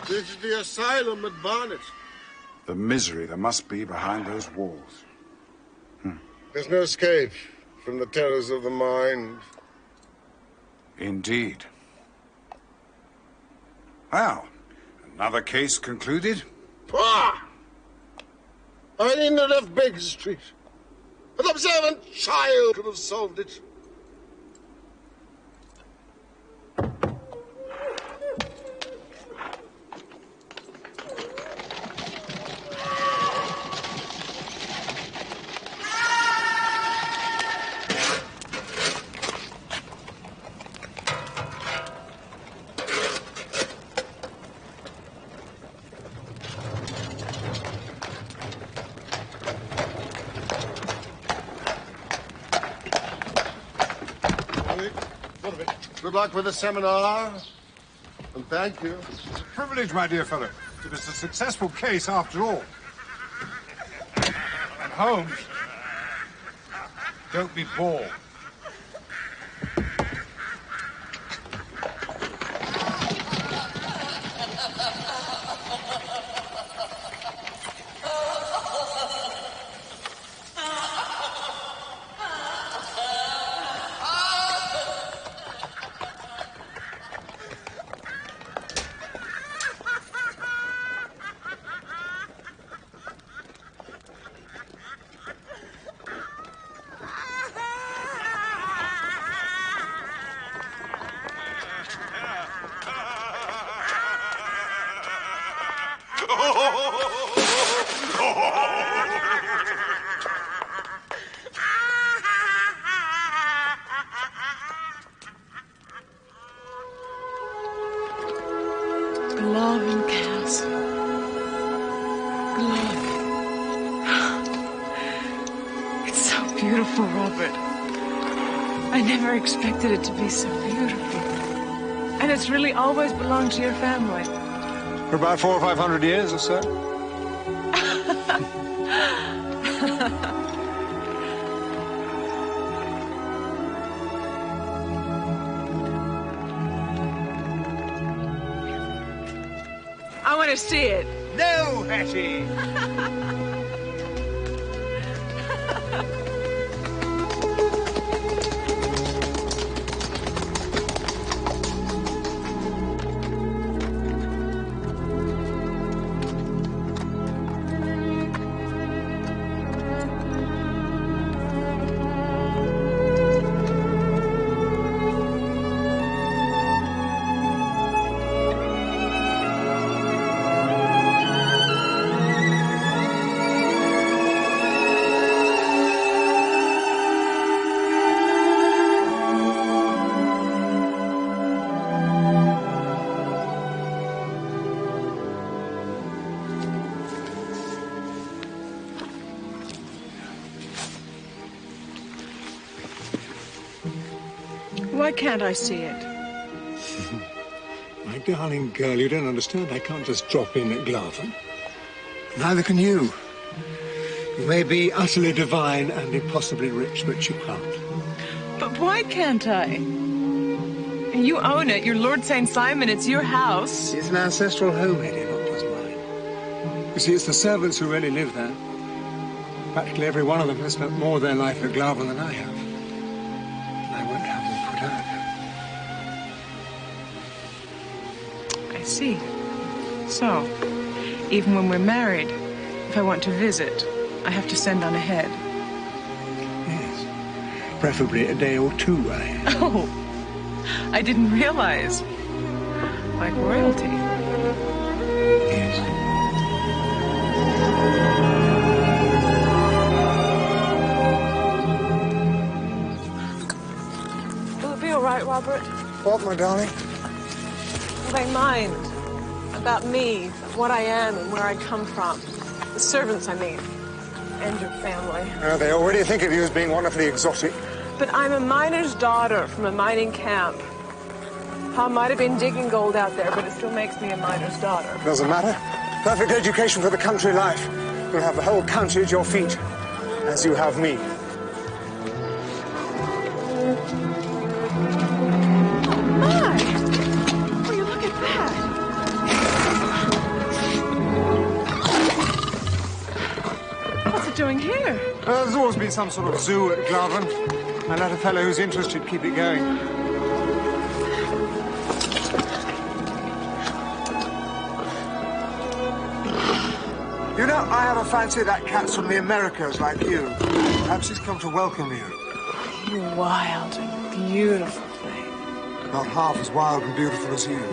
This is the asylum at Barnet. The misery there must be behind those walls. There's no escape from the terrors of the mind. Indeed. Well, another case concluded. Pah! I needn't have left Baker Street. An observant child could have solved it. Good luck with the seminar, and thank you. It's a privilege, my dear fellow. It was a successful case after all. And Holmes, don't be bored. Glovin Castle. Glovin. It's so beautiful, Robert. I never expected it to be so beautiful. And it's really always belonged to your family. For about 400 or 500 years or so. I want to see it. No, Hattie! Why can't I see it? My darling girl, you don't understand. I can't just drop in at Glavin. Neither can you. You may be utterly divine and impossibly rich, but you can't. But why can't I? You own it. You're Lord St. Simon. It's your house. It's an ancestral home, Eddie, not just mine. You see, it's the servants who really live there. Practically every one of them has spent more of their life at Glavin than I have. And I won't have them put out. I see. So, even when we're married, if I want to visit, I have to send on ahead. Yes. Preferably a day or two ahead. Oh, I didn't realize. Like royalty. Yes. Will it be all right, Robert? What, my darling? Will they mind about me, what I am and where I come from? The servants, I mean, and your family. They already think of you as being wonderfully exotic. But I'm a miner's daughter from a mining camp. I might have been digging gold out there, but it still makes me a miner's daughter. Doesn't matter. Perfect education for the country life. You'll have the whole country at your feet, as you have me. My! Will you look at that? What's it doing here? There's always been some sort of zoo at Glavin. I let a fellow who's interested keep it going. You know, I have a fancy that cat's from the Americas like you. Perhaps he's come to welcome you. You wild and beautiful thing. Not half as wild and beautiful as you.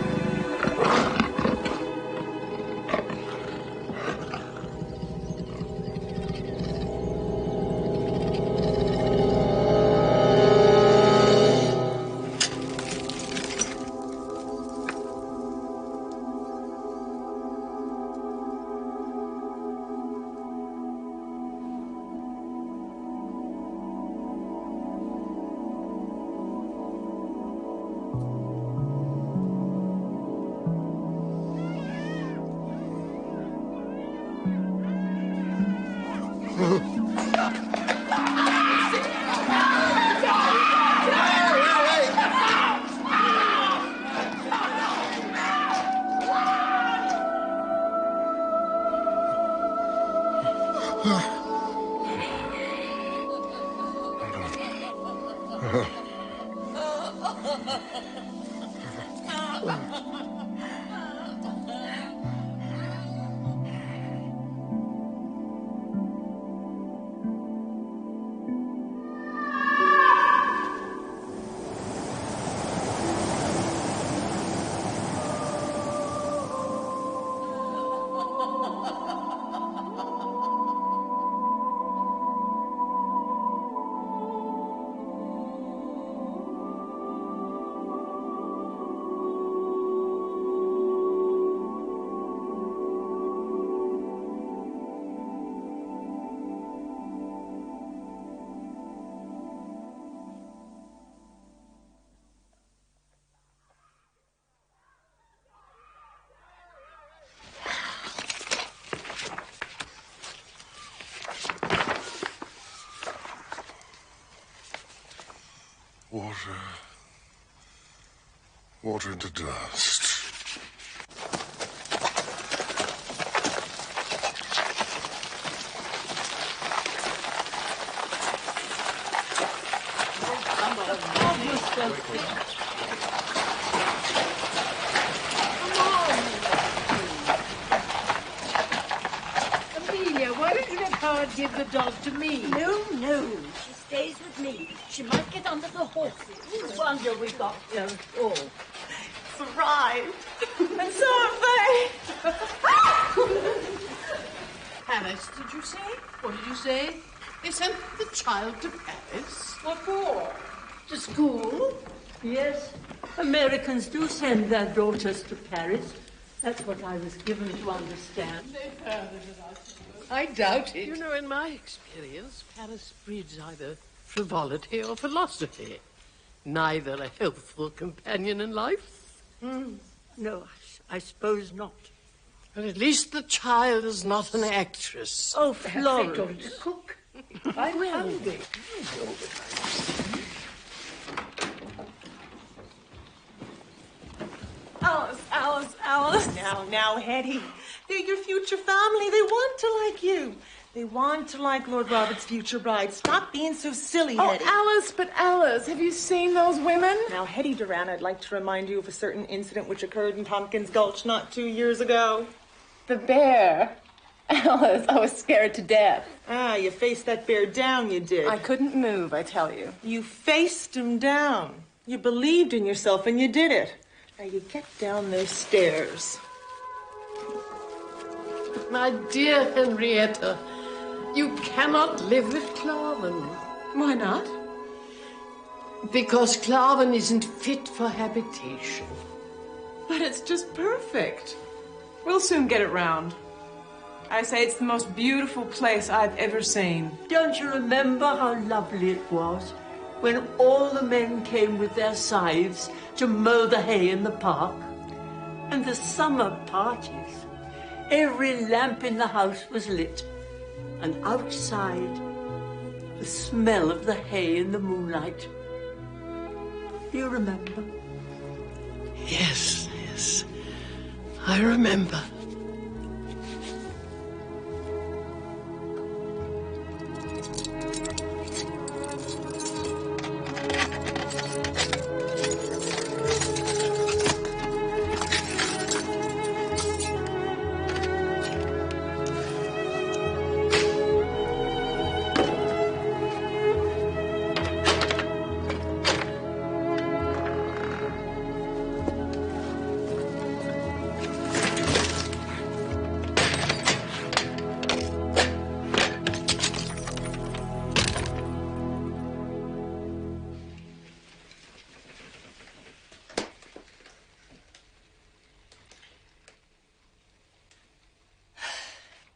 Water into dust. Amelia, why don't you let Howard give the dog to me? No, no. She stays with me. She might get under the horses. No wonder we got here at all. Thrived. And so have they. Paris, did you say? What did you say? They sent the child to Paris? What for? To school? Yes. Americans do send their daughters to Paris. That's what I was given to understand. I doubt it. You know, in my experience, Paris breeds either frivolity or philosophy. Neither a healthful companion in life. No, I suppose not. But at least the child is not an actress. Oh, Florence. Cook. I'm hungry. Now, Hetty. They're your future family. They want to like you. They want to like Lord Robert's future bride. Stop being so silly, Hetty. But Alice, have you seen those women? Now, Hetty Duran, I'd like to remind you of a certain incident which occurred in Tompkins Gulch not 2 years ago. The bear. Alice, I was scared to death. Ah, you faced that bear down, you did. I couldn't move, I tell you. You faced him down. You believed in yourself and you did it. Now you get down those stairs. My dear Henrietta, you cannot live with Claven. Why not? Because Claven isn't fit for habitation. But it's just perfect. We'll soon get it round. I say it's the most beautiful place I've ever seen. Don't you remember how lovely it was when all the men came with their scythes to mow the hay in the park? And the summer parties. Every lamp in the house was lit. And outside, the smell of the hay in the moonlight. Do you remember? Yes. I remember.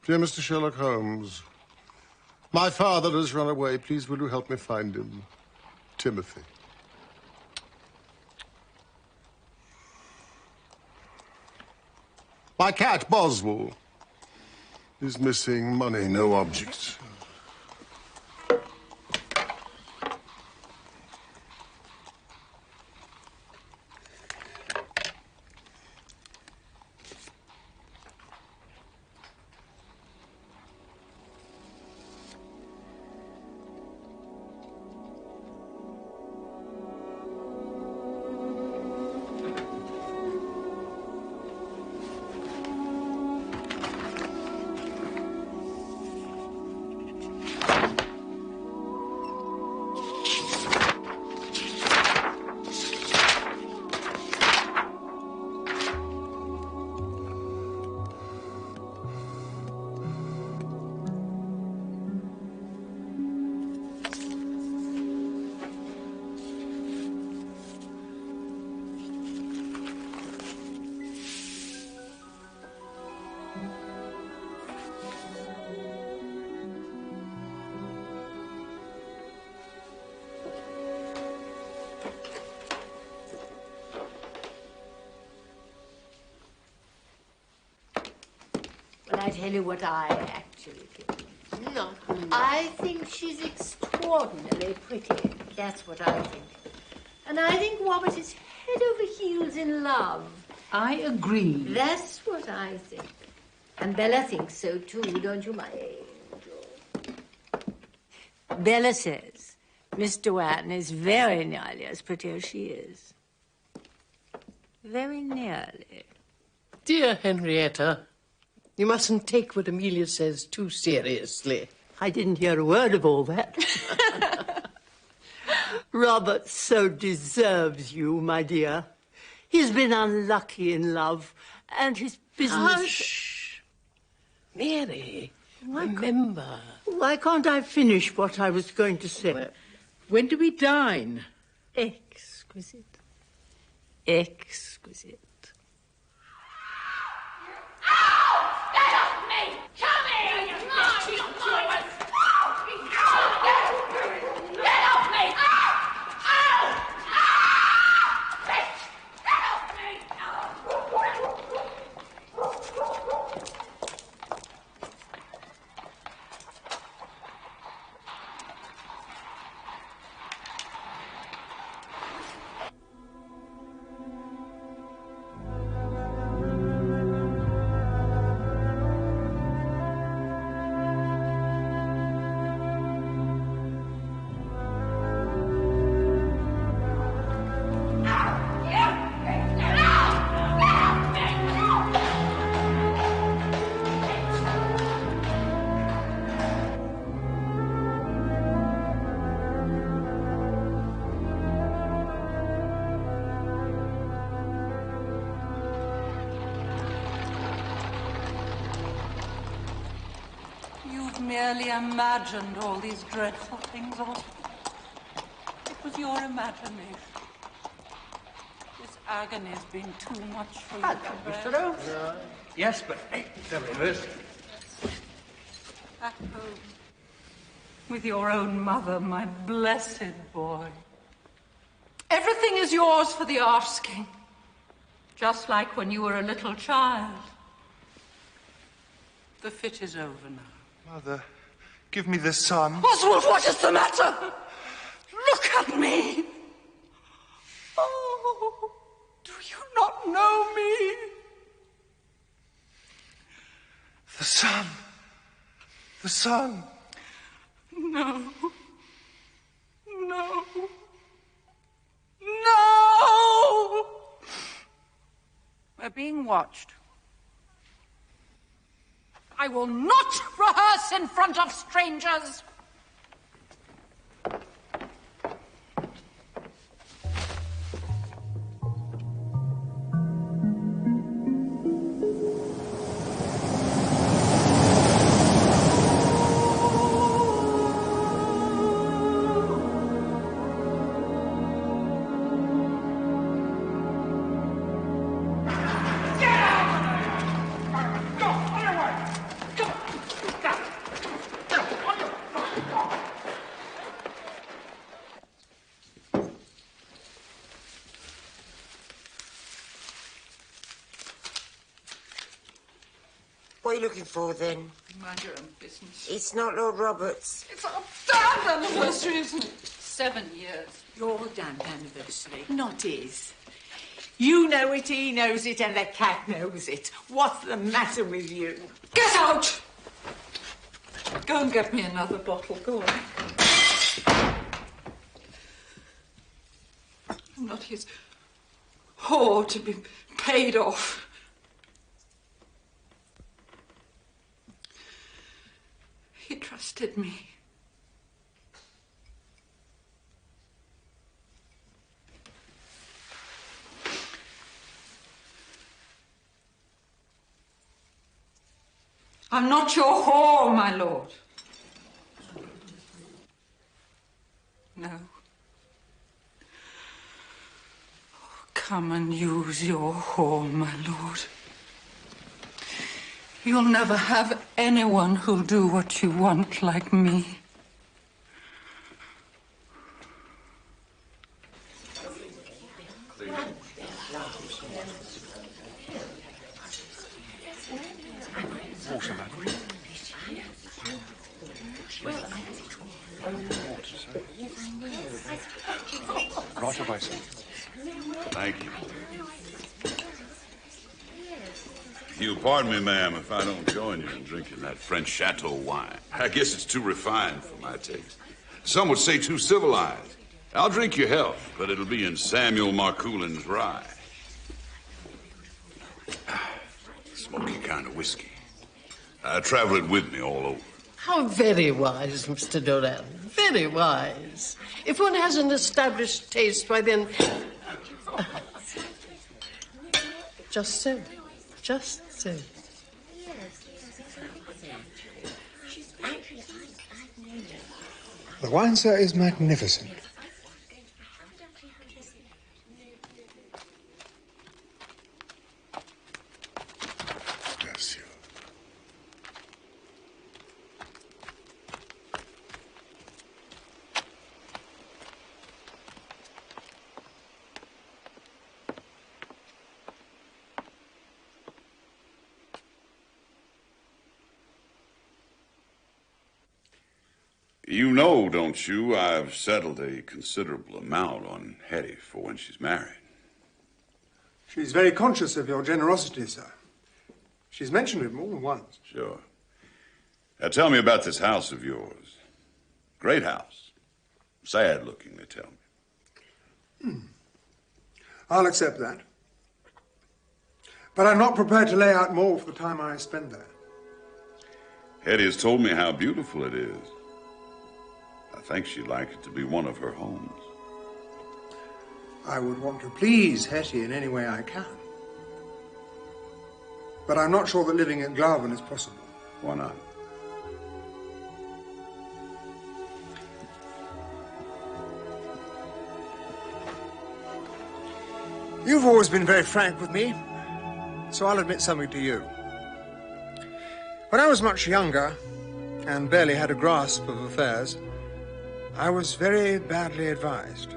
Dear Mr. Sherlock Holmes, my father has run away. Please, will you help me find him? Timothy. My cat, Boswell, is missing. Money, no object. Well, I tell you what I actually think. No. I think she's extraordinarily pretty. That's what I think. And I think Robert is head over heels in love. I agree. That's what I think. And Bella thinks so too, don't you, my angel? Bella says Miss Duane is very nearly as pretty as she is. Very nearly. Dear Henrietta, you mustn't take what Amelia says too seriously. I didn't hear a word of all that. Robert so deserves you, my dear. He's been unlucky in love, and his business... Hush! Mary, remember. Why can't I finish what I was going to say? When do we dine? Exquisite. Exquisite. merely imagined all these dreadful things, Otto. It was your imagination. This agony has been too much for you to bear. Mr. Holmes. Yes, but the reverse. At home, with your own mother, my blessed boy. Everything is yours for the asking, just like when you were a little child. The fit is over now. Mother, give me the sun. Oswald, what is the matter? Look at me. Oh, do you not know me? The sun. The sun. No. No. No! We're being watched. I will not rehearse in front of strangers. What are you looking for, then? Mind your own business. It's not Lord Roberts. It's our damned anniversary, isn't it? 7 years. Your damned anniversary, not his. You know it, he knows it, and the cat knows it. What's the matter with you? Get out! Go and get me another bottle. Go on. I'm not his whore to be paid off. He trusted me. I'm not your whore, my lord. No. Oh, come and use your whore, my lord. You'll never have anyone who'll do what you want like me. Water, madam. Right away, sir. Thank you. You'll pardon me, ma'am, if I don't join you in drinking that French chateau wine. I guess it's too refined for my taste. Some would say too civilized. I'll drink your health, but it'll be in Samuel Marcoulin's rye. Smoky kind of whiskey. I travel it with me all over. How very wise, Mr. Doran. Very wise. If one has an established taste, why then... Just so. Just so. The wine, sir, is magnificent. Bless you. You know, don't you, I've settled a considerable amount on Hetty for when she's married. She's very conscious of your generosity, sir. She's mentioned it more than once. Sure. Now tell me about this house of yours. Great house. Sad looking, they tell me. I'll accept that. But I'm not prepared to lay out more for the time I spend there. Hetty has told me how beautiful it is. I think she'd like it to be one of her homes. I would want to please Hetty in any way I can. But I'm not sure that living at Glarven is possible. Why not? You've always been very frank with me, so I'll admit something to you. When I was much younger and barely had a grasp of affairs, I was very badly advised.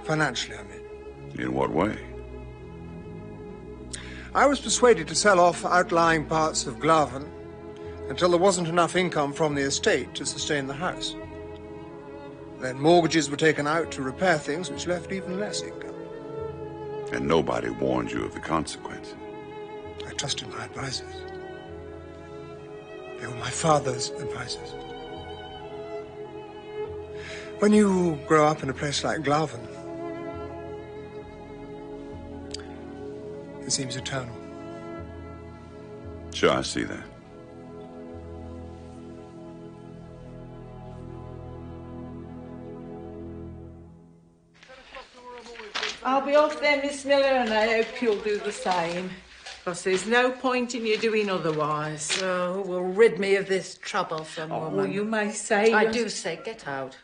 Financially, I mean. In what way? I was persuaded to sell off outlying parts of Glaven until there wasn't enough income from the estate to sustain the house. Then mortgages were taken out to repair things, which left even less income. And nobody warned you of the consequences? I trusted my advisors. They were my father's advisors. When you grow up in a place like Glaven, it seems eternal. Sure, I see that. I'll be off there, Miss Miller, and I hope you'll do the same. Because there's no point in you doing otherwise. So will rid me of this troublesome woman. Oh, you may say... I do say, get out.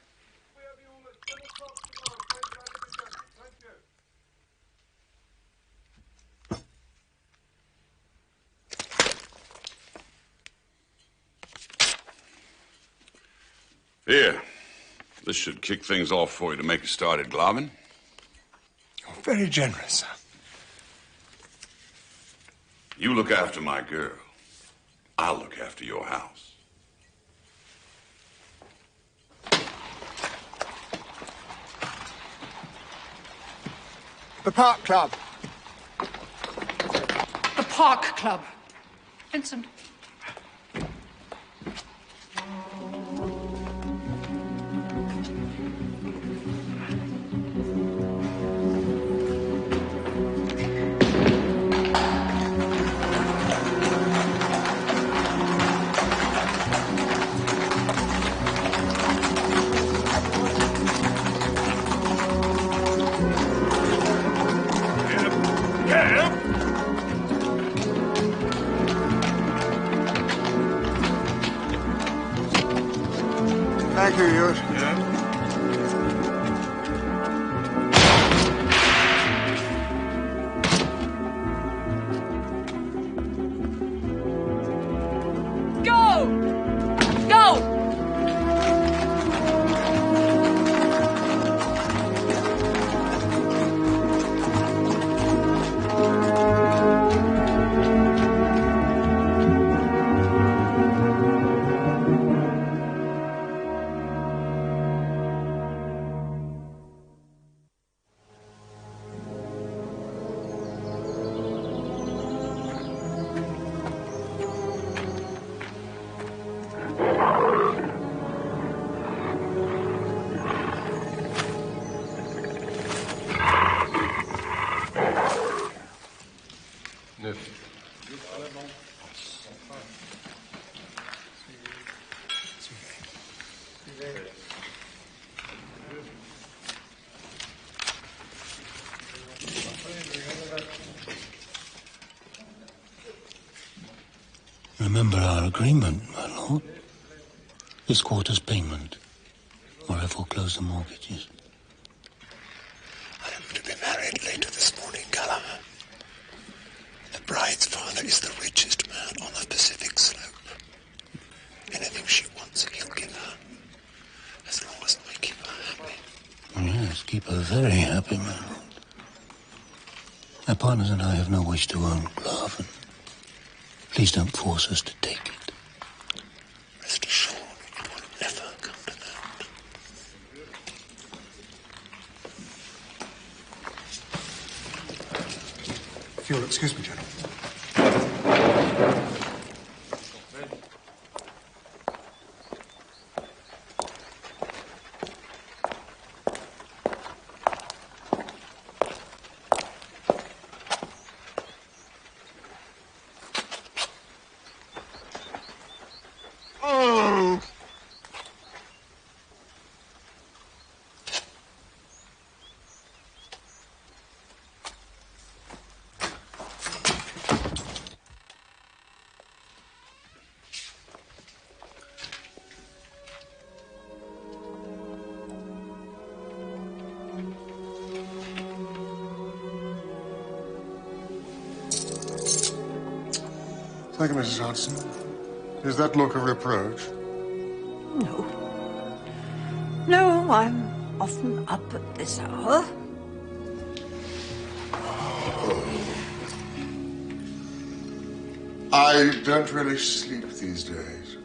Here. This should kick things off for you to make a start at Glaven. You're very generous, sir. You look after my girl. I'll look after your house. The Park Club. The Park Club. Vincent. Thank you, yours. Go! Go! Remember our agreement, my lord. This quarter's payment, or I foreclose the mortgages. I am to be married later this morning, Gallagher. The bride's father is the richest man on the Pacific slope. Anything she wants, he'll give her. As long as I keep her happy. Yes, keep her very happy, my lord. My partners and I have no wish to own Glaven. Please don't force us to take it. Rest assured, it will never come to that. If you'll excuse me, gentlemen. Thank you, Mrs. Hodgson. Is that look a reproach? No. No, I'm often up at this hour. I don't really sleep these days.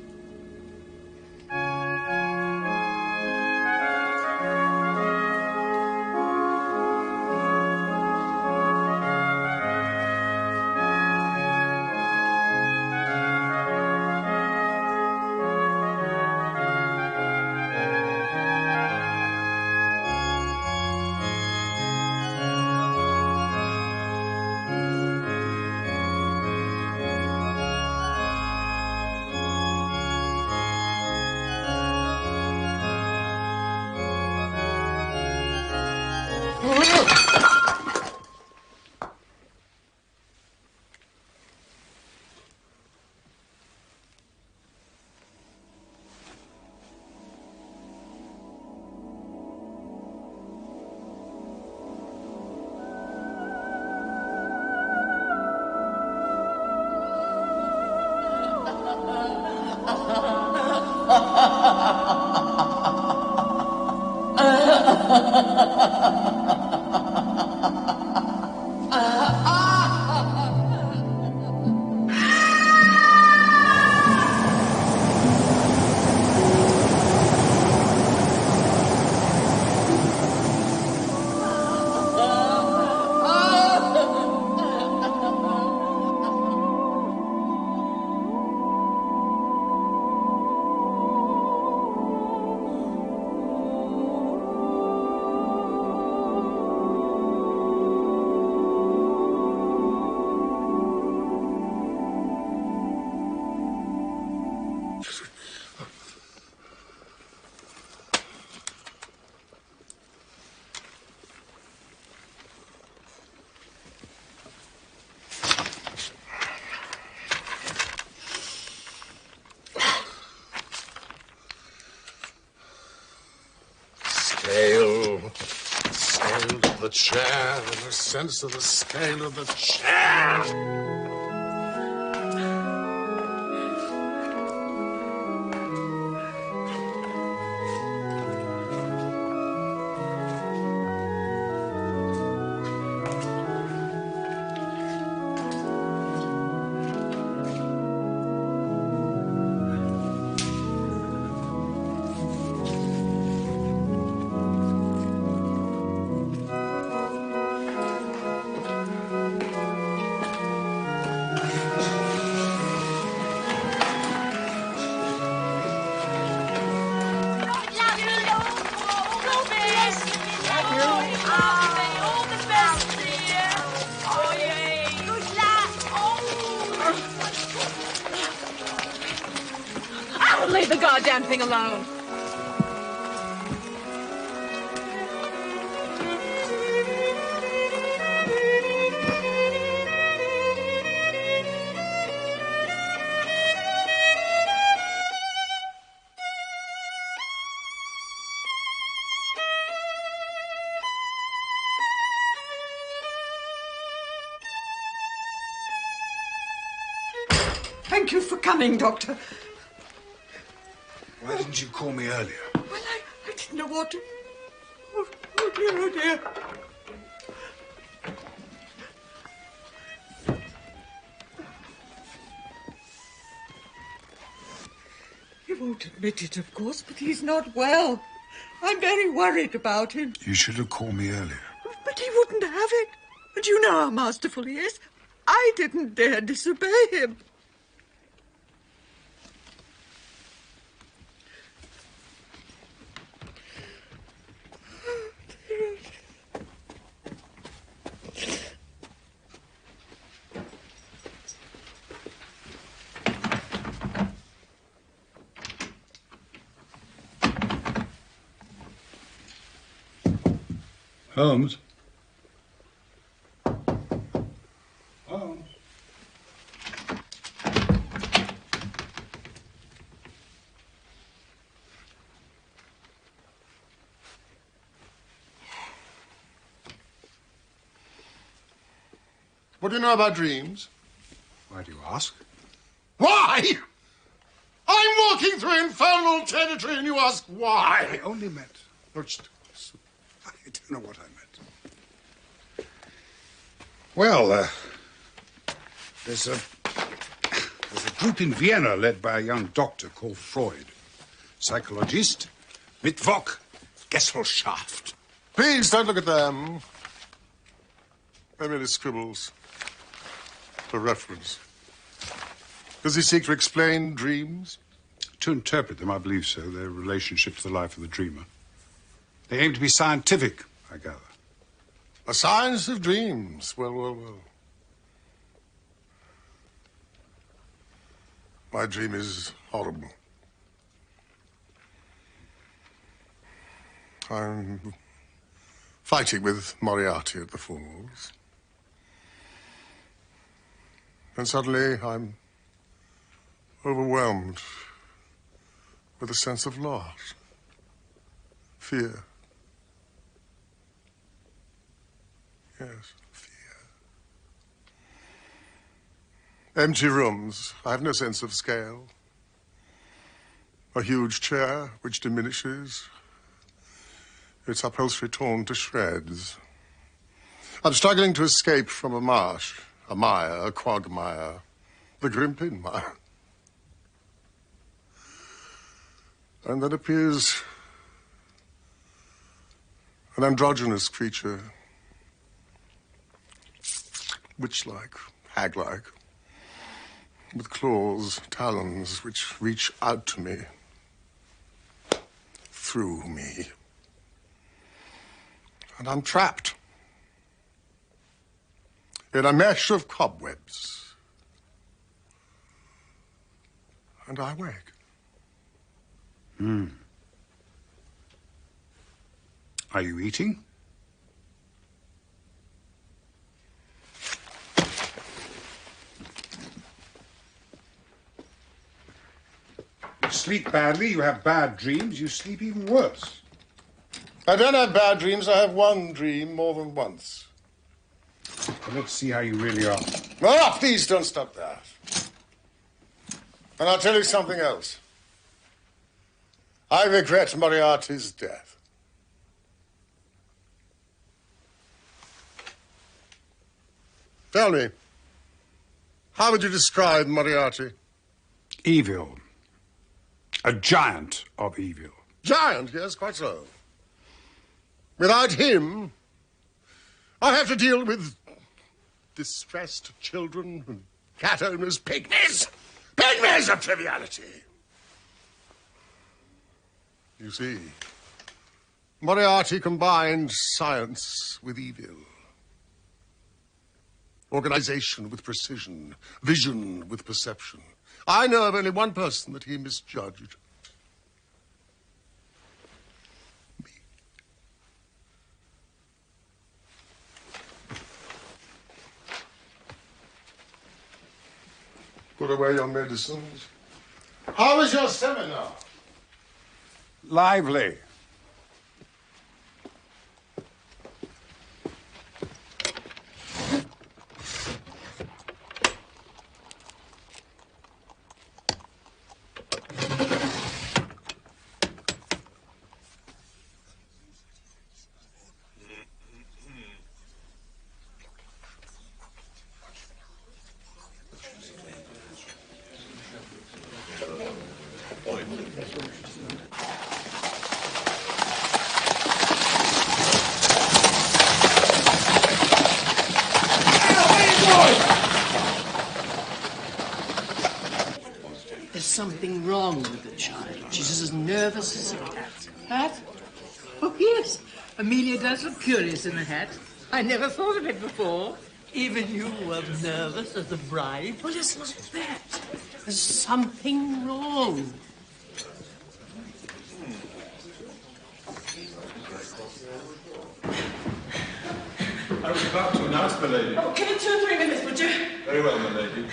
Scale of the chair, the sense of the scale of the chair. Leave the goddamn thing alone. Thank you for coming, Doctor. Why didn't you call me earlier? Well, I didn't know what to... Oh, dear, oh, dear. He won't admit it, of course, but he's not well. I'm very worried about him. You should have called me earlier. But he wouldn't have it. And you know how masterful he is. I didn't dare disobey him. Holmes? Holmes? What do you know about dreams? Why do you ask? Why? I'm walking through infernal territory and you ask why? I only meant... I don't know what I meant. Well, there's a group in Vienna led by a young doctor called Freud. Psychologist, Mittwoch, Gesellschaft. Please don't look at them. They're merely scribbles. For reference. Does he seek to explain dreams? To interpret them, I believe so. Their relationship to the life of the dreamer. They aim to be scientific, I gather. A science of dreams. Well, well, well. My dream is horrible. I'm fighting with Moriarty at the Falls. And suddenly I'm overwhelmed with a sense of loss, fear. Yes, fear. Empty rooms. I have no sense of scale. A huge chair which diminishes. Its upholstery torn to shreds. I'm struggling to escape from a marsh, a mire, a quagmire, the Grimpen mire. And then appears an androgynous creature, witch-like, hag-like, with claws, talons, which reach out to me, through me. And I'm trapped in a mesh of cobwebs. And I wake. Are you eating? You sleep badly, you have bad dreams, you sleep even worse. I don't have bad dreams. I have one dream more than once. Well, let's see how you really are. No, please don't stop that. And I'll tell you something else. I regret Moriarty's death. Tell me, how would you describe Moriarty? Evil. A giant of evil. Giant, yes, quite so. Without him, I have to deal with distressed children and cat owners, pygmies. Pygmies of triviality. You see, Moriarty combined science with evil. Organization with precision. Vision with perception. I know of only one person that he misjudged. Me. Put away your medicines. How was your seminar? Lively. There's something wrong with the child. She's as nervous as a cat. Hat? Oh, yes. Amelia does look curious in the hat. I never thought of it before. Even you were nervous as a bride. Well, it's not that. There's something wrong. I was about to announce, my lady. Oh, give it 2 or 3 minutes, would you? Very well, my lady.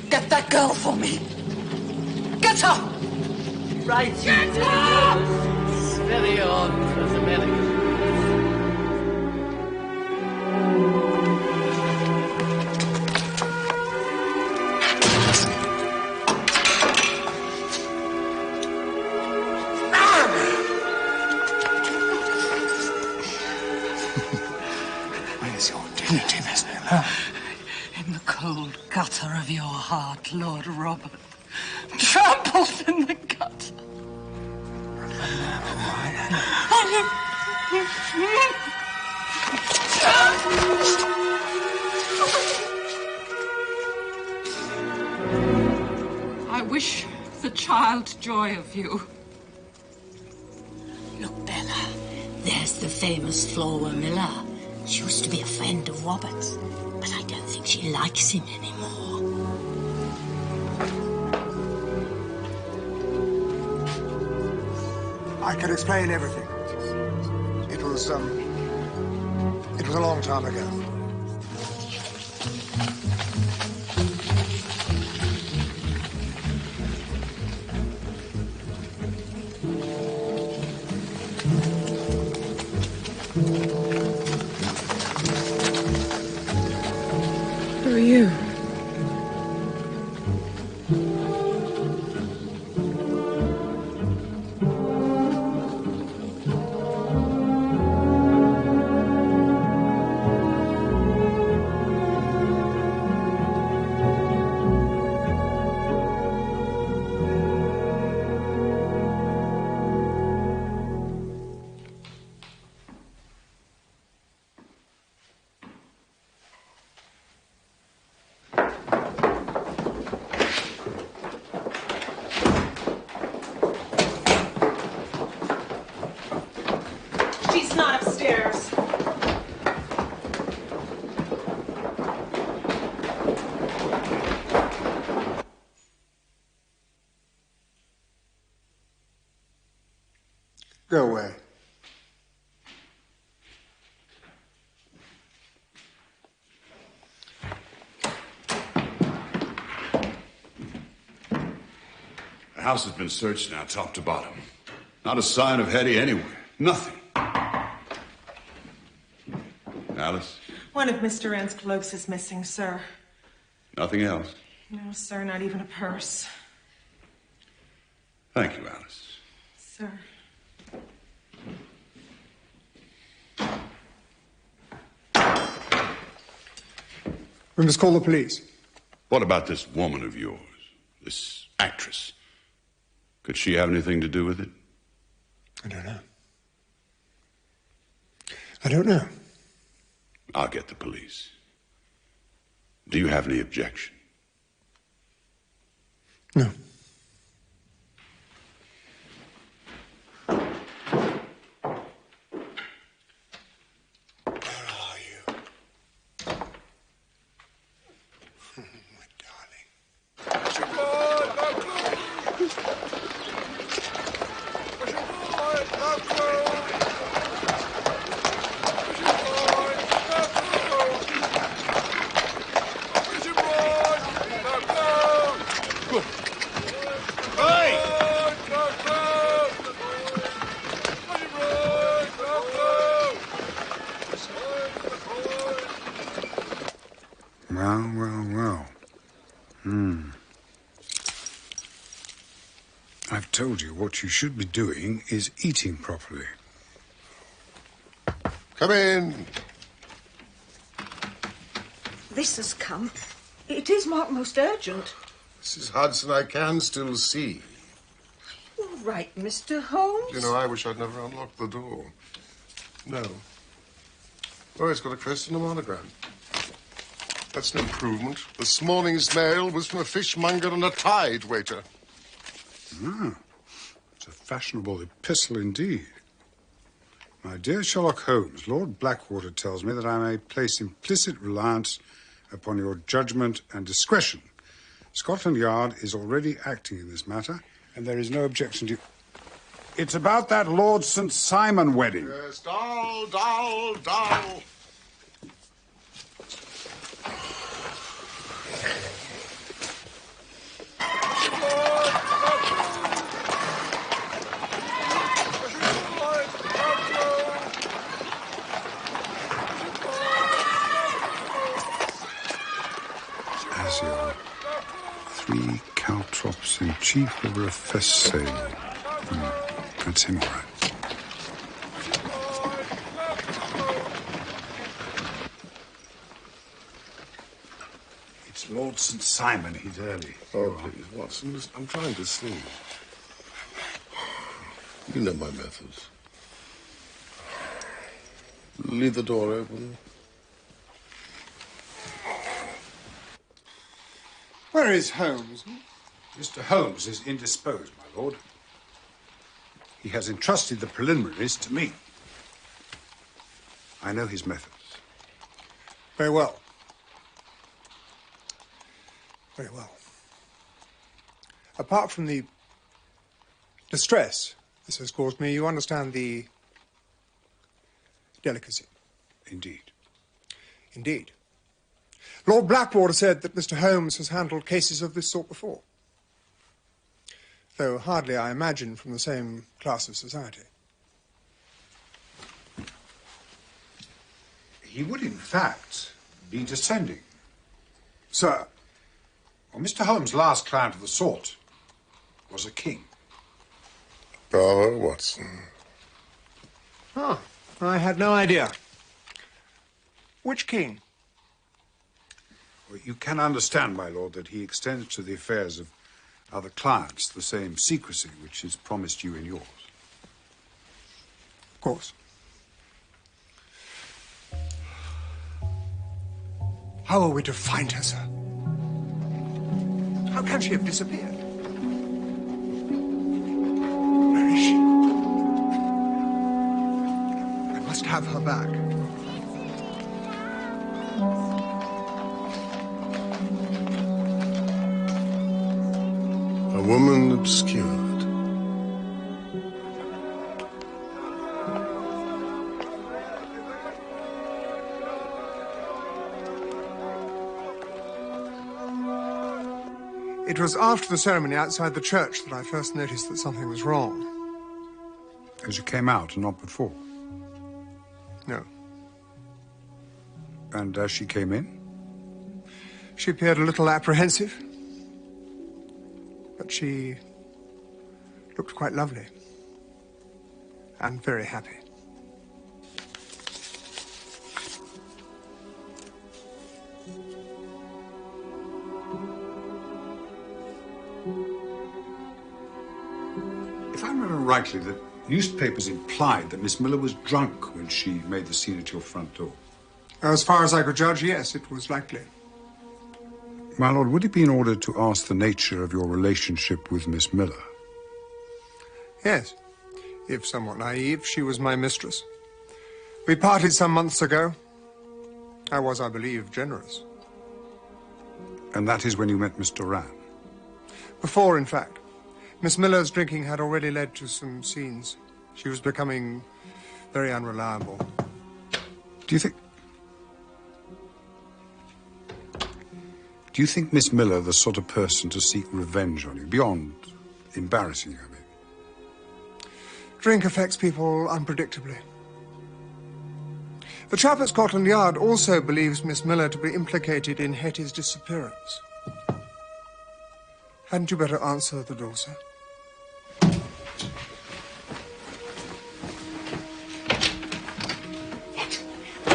Get that girl for me. Get Get her! Right. Get her! It's very odd for an American. Where's your dignity, Miss Miller? In the cold gutter of your heart, Lord Robert. Trampled in the gutter. I wish the child joy of you. Look, Bella, there's the famous Flora Miller. She used to be a friend of Robert's, but I don't think she likes him anymore. I can explain everything. It was a long time ago. Who are you? She's not upstairs. Go away. The house has been searched now, top to bottom. Not a sign of Hetty anywhere. Nothing. Alice? One of Mr. Ann's cloaks is missing, sir. Nothing else? No, sir, not even a purse. Thank you, Alice. Sir. We must call the police. What about this woman of yours? This actress? Could she have anything to do with it? I don't know. I don't know. I'll get the police. Do you have any objection? No. Well. I've told you what you should be doing is eating properly. Come in. This has come. It is marked most urgent. Mrs. Hudson, I can still see. All right, Mr. Holmes. You know, I wish I'd never unlocked the door. No. Oh, it's got a crest and a monogram. That's an improvement. This morning's mail was from a fishmonger and a tide waiter. Ah, it's a fashionable epistle indeed. My dear Sherlock Holmes, Lord Blackwater tells me that I may place implicit reliance upon your judgment and discretion. Scotland Yard is already acting in this matter, and there is no objection to... It's about that Lord St. Simon wedding. Yes, doll. Ignacio. 3 caltrops in chief over a fesse. That's him, all right. It's Lord St. Simon. He's early. Oh, please, Watson. I'm trying to sleep. You know my methods. Leave the door open. Where is Holmes? Mr. Holmes is indisposed, my lord. He has entrusted the preliminaries to me. I know his methods. Very well. Very well. Apart from the distress this has caused me, you understand the delicacy. Indeed. Indeed. Lord Blackwater said that Mr. Holmes has handled cases of this sort before, though hardly, I imagine, from the same class of society. He would, in fact, be descending. Sir? Well, Mr. Holmes' last client of the sort was a king. Bravo, Watson. Ah, I had no idea. Which king? Well, you can understand, my lord, that he extends to the affairs of other clients the same secrecy which is promised you in yours. Of course. How are we to find her, sir? How can she have disappeared? Where is she? I must have her back. A woman obscured. It was after the ceremony outside the church that I first noticed that something was wrong. As you came out and not before? No. And as she came in? She appeared a little apprehensive, but she looked quite lovely and very happy. If I remember rightly, the newspapers implied that Miss Miller was drunk when she made the scene at your front door. As far as I could judge, yes, it was likely. My lord, would it be in order to ask the nature of your relationship with Miss Miller? Yes. If somewhat naive, she was my mistress. We parted some months ago. I was, I believe, generous. And that is when you met Mr. Rann? Before, in fact. Miss Miller's drinking had already led to some scenes. She was becoming very unreliable. Do you think Miss Miller the sort of person to seek revenge on you, beyond embarrassing you, I mean? Drink affects people unpredictably. The chap at Scotland Yard also believes Miss Miller to be implicated in Hetty's disappearance. Hadn't you better answer the door, sir?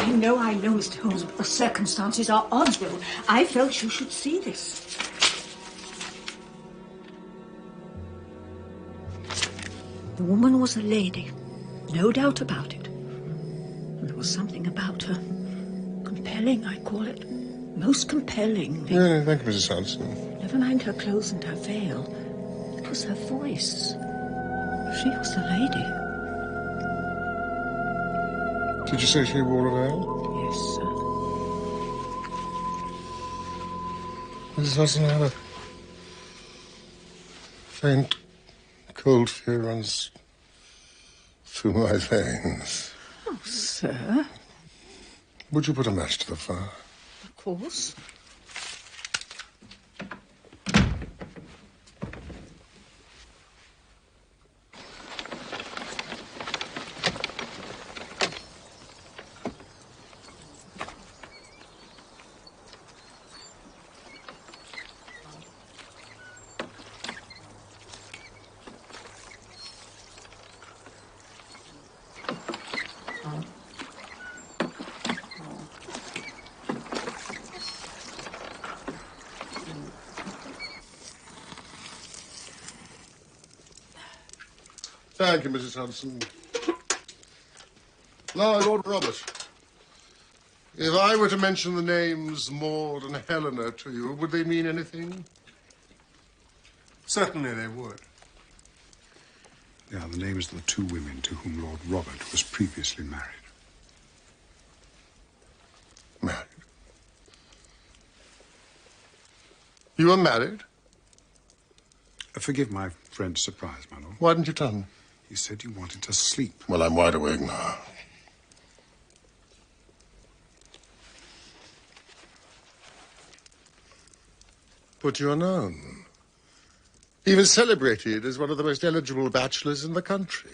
I know, Mr. Holmes, but the circumstances are odd. Well, I felt you should see this. The woman was a lady, no doubt about it. And there was something about her. Compelling, I call it. Most compelling. Yeah, thank you, Mrs. Hanson. Never mind her clothes and her veil. It was her voice. She was a lady. Did you say she wore a veil? Yes, sir. Mrs. Hudson, I have a faint, cold fear runs through my veins. Oh, sir. Would you put a match to the fire? Of course. Thank you, Mrs. Hudson. Now, Lord Robert, if I were to mention the names Maud and Helena to you, would they mean anything? Certainly they would. They are the names of the two women to whom Lord Robert was previously married. Married? You were married? Forgive my friend's surprise, my lord. Why didn't you tell me? You said you wanted to sleep. Well, I'm wide awake now. But you're known. Even celebrated as one of the most eligible bachelors in the country.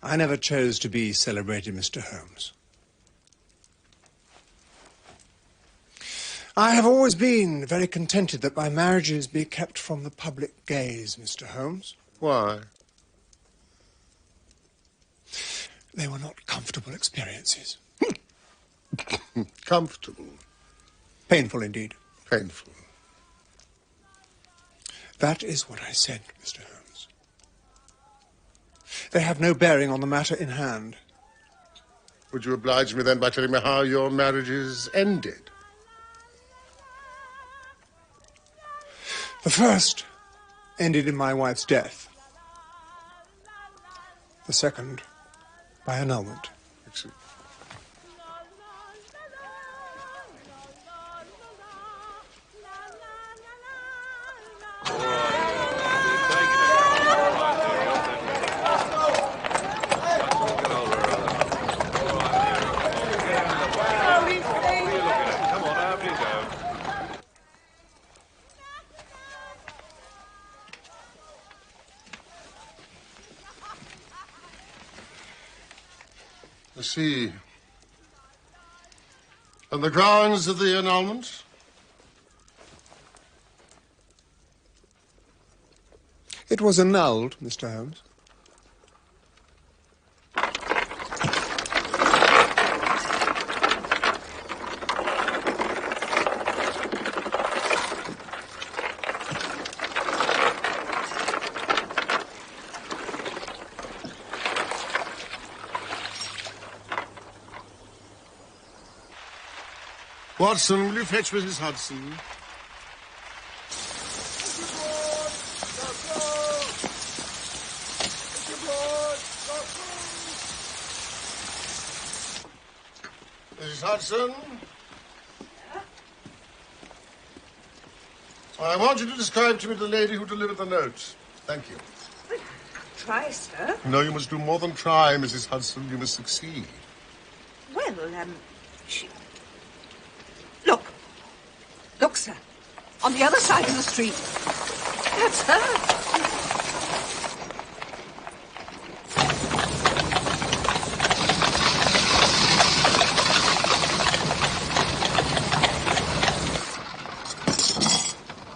I never chose to be celebrated, Mr. Holmes. I have always been very contented that my marriages be kept from the public gaze, Mr. Holmes. Why? They were not comfortable experiences. Comfortable? Painful indeed. Painful. That is what I said, Mr. Holmes. They have no bearing on the matter in hand. Would you oblige me then by telling me how your marriages ended? The first ended in my wife's death. The second by annulment. Excellent. I see. And the grounds of the annulment? It was annulled, Mr. Holmes. Watson, will you fetch Mrs. Hudson? Mrs. Hudson? I want you to describe to me the lady who delivered the note. Thank you. Try, sir. No, you must do more than try, Mrs. Hudson. You must succeed. Well, she... Look, sir. On the other side of the street. That's her.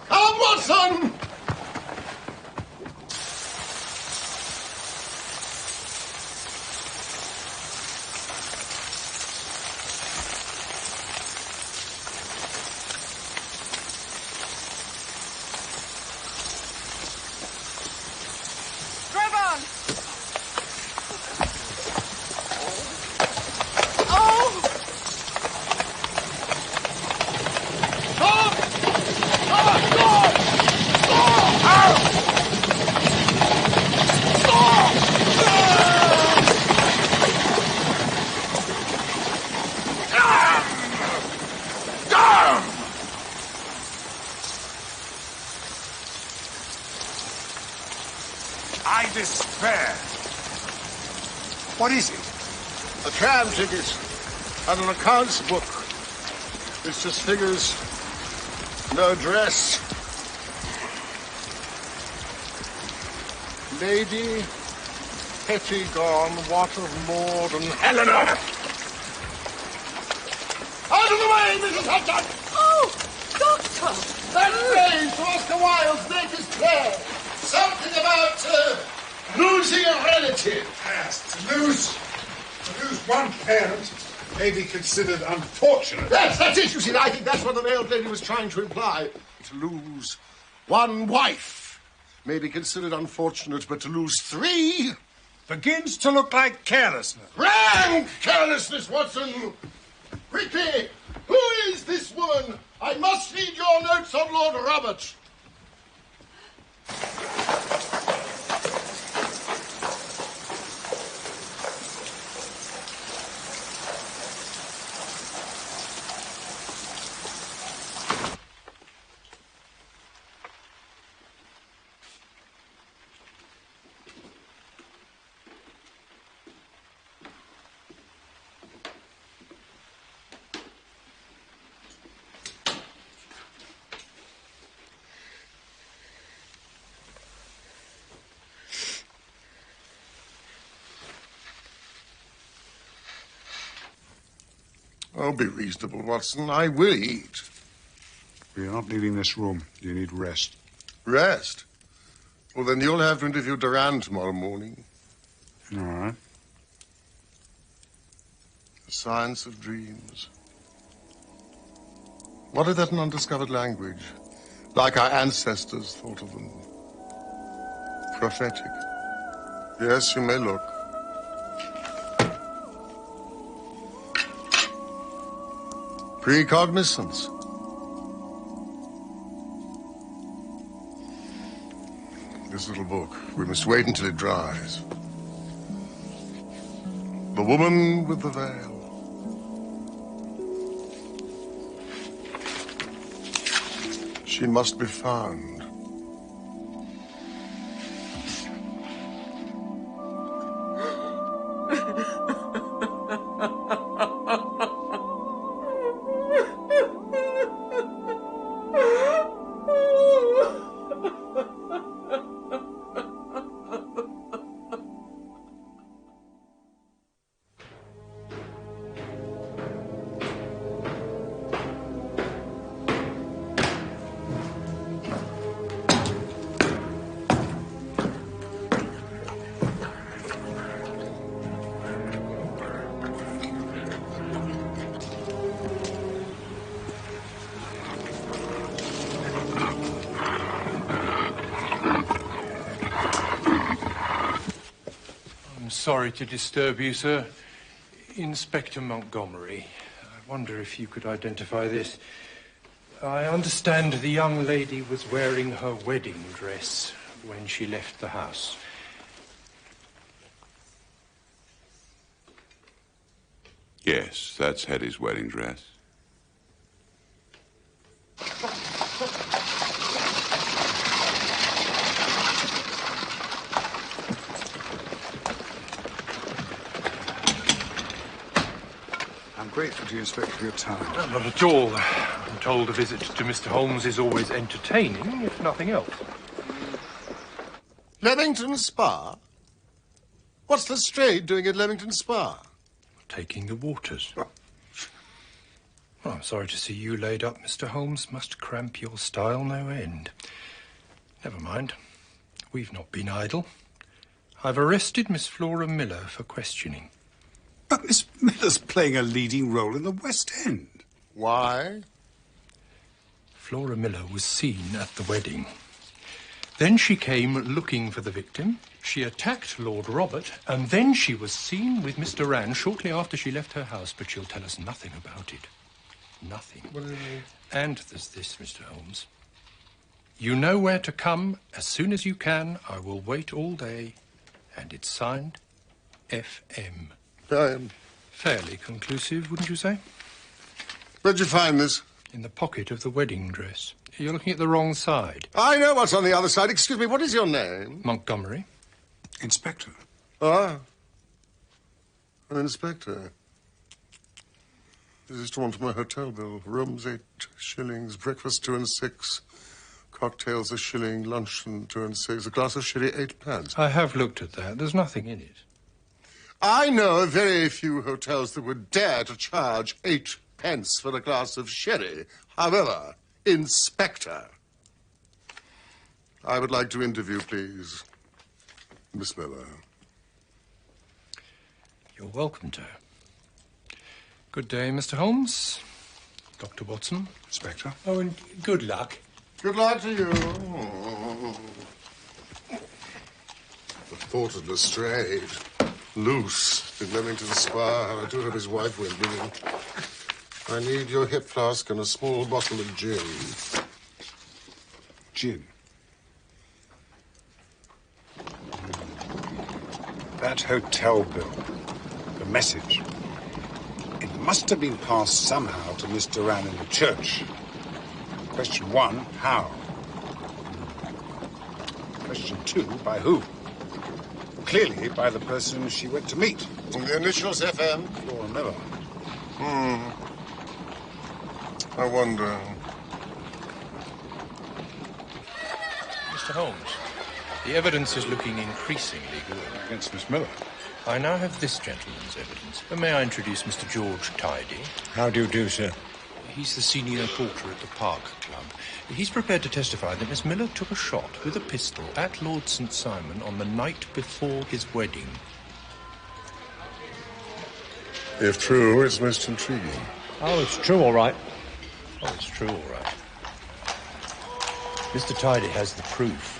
Come, Watson! I despair. What is it? A tram ticket and an accounts book. It's just figures. No address. Lady Pettigon, what of Maud and Helena? Out of the way, Mrs. Hudson! Oh, Doctor! That phrase to Oscar Wilde's latest play. Something about losing a relative. Yes, to lose one parent may be considered unfortunate. That's it, you see. I think that's what the veiled lady was trying to imply. To lose one wife may be considered unfortunate, but to lose 3... begins to look like carelessness. Rank carelessness, Watson! Quickly! Who is this woman? I must read your notes on Lord Robert. Oh, be reasonable, Watson. I will eat. You're not leaving this room. You need rest. Rest? Well, then you'll have to interview Duran tomorrow morning. All right. The science of dreams. What if that an undiscovered language? Like our ancestors thought of them. Prophetic. Yes, you may look. Precognizance. This little book. We must wait until it dries. The woman with the veil. She must be found. Sorry to disturb you, sir. Inspector Montgomery. I wonder if you could identify this. I understand the young lady was wearing her wedding dress when she left the house. Yes, that's Hetty's wedding dress. I'm grateful to you, Inspector, for your time. Not at all. I'm told a visit to Mr. Holmes is always entertaining, if nothing else. Leamington Spa? What's Lestrade doing at Leamington Spa? Taking the waters. Well, I'm sorry to see you laid up, Mr. Holmes. Must cramp your style no end. Never mind. We've not been idle. I've arrested Miss Flora Miller for questioning. But Miss Miller's playing a leading role in the West End. Why? Flora Miller was seen at the wedding. Then she came looking for the victim. She attacked Lord Robert, and then she was seen with Mr. Rand shortly after she left her house, but she'll tell us nothing about it. Nothing. What do you mean? And there's this, Mr. Holmes. You know where to come as soon as you can. I will wait all day. And it's signed F.M. Fairly conclusive, wouldn't you say? Where'd you find this? In the pocket of the wedding dress. You're looking at the wrong side. I know what's on the other side. Excuse me, what is your name? Montgomery. Inspector. Ah. An inspector. This is drawn from my hotel bill. Rooms 8 shillings, breakfast 2 and 6, cocktails a shilling, luncheon 2 and 6, a glass of sherry 8 pence. I have looked at that. There's nothing in it. I know of very few hotels that would dare to charge 8 pence for a glass of sherry. However, Inspector, I would like to interview, please, Miss Miller. You're welcome to. Good day, Mr. Holmes. Dr. Watson. Inspector. Oh, and good luck. Good luck to you. thought of Lestrade. Loose in Leamington Spa. I do hope his wife went with him. I need your hip flask and a small bottle of gin. Gin? That hotel bill. The message. It must have been passed somehow to Miss Duran in the church. Question 1, how? Question 2, by who? Clearly by the person she went to meet. The initials FM? Flora Miller. I wonder. Mr. Holmes, the evidence is looking increasingly good. Against Miss Miller? I now have this gentleman's evidence. May I introduce Mr. George Tidy? How do you do, sir? He's the senior porter at the Park Club. He's prepared to testify that Miss Miller took a shot with a pistol at Lord St. Simon on the night before his wedding. If true, it's most intriguing. Oh, it's true, all right. Oh, it's true, all right. Mr. Tidy has the proof.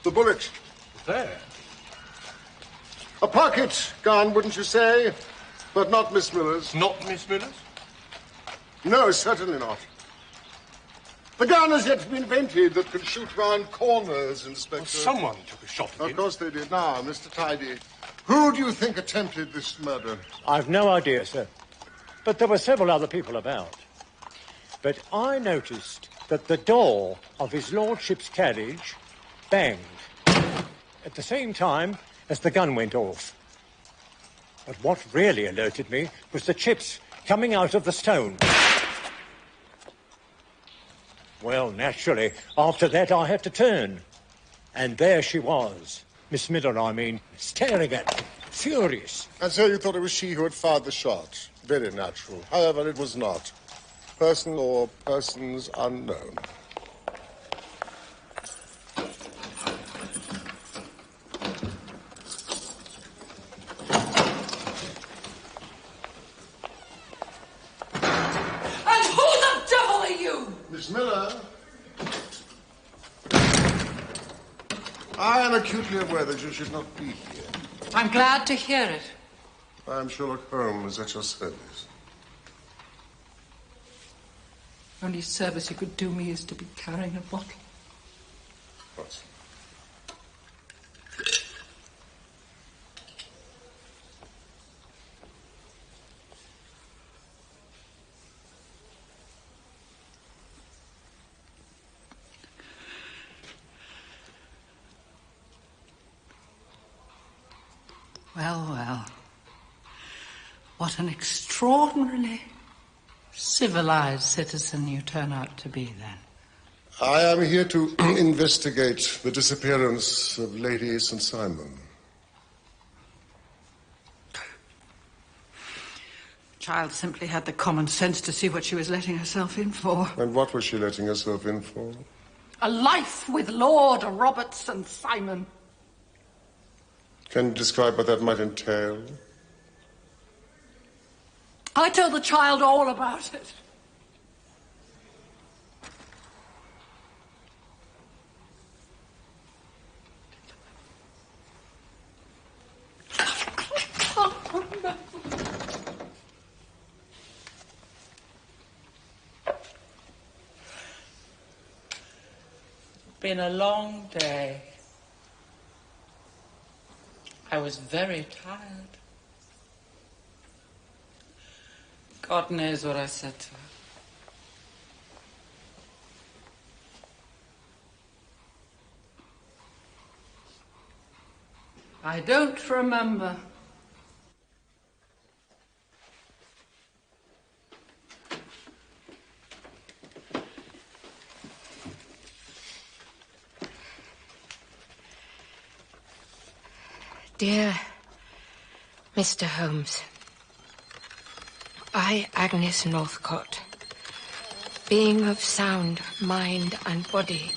The bullet. There. A pocket gun, wouldn't you say? But not Miss Miller's. Not Miss Miller's? No, certainly not. The gun has yet been invented that can shoot round corners, Inspector. Well, someone took a shot at him. Of course they did. Now, Mr. Tidy, who do you think attempted this murder? I've no idea, sir. But there were several other people about. But I noticed that the door of his lordship's carriage banged at the same time as the gun went off. But what really alerted me was the chips coming out of the stone. Well, naturally, after that I had to turn. And there she was, Miss Miller, I mean, staring at me, furious. And so you thought it was she who had fired the shot? Very natural. However, it was not. Person or persons unknown. Miss Miller, I am acutely aware that you should not be here. I'm glad to hear it. I am Sherlock Holmes at your service. Only service you could do me is to be carrying a bottle. What? Well, well. What an extraordinarily civilized citizen you turn out to be, then. I am here to investigate the disappearance of Lady St. Simon. The child simply had the common sense to see what she was letting herself in for. And what was she letting herself in for? A life with Lord Robert St. Simon. Can you describe what that might entail? I told the child all about it. Been a long day. I was very tired. God knows what I said to her. I don't remember. Dear Mr. Holmes, I, Agnes Northcott, being of sound mind and body.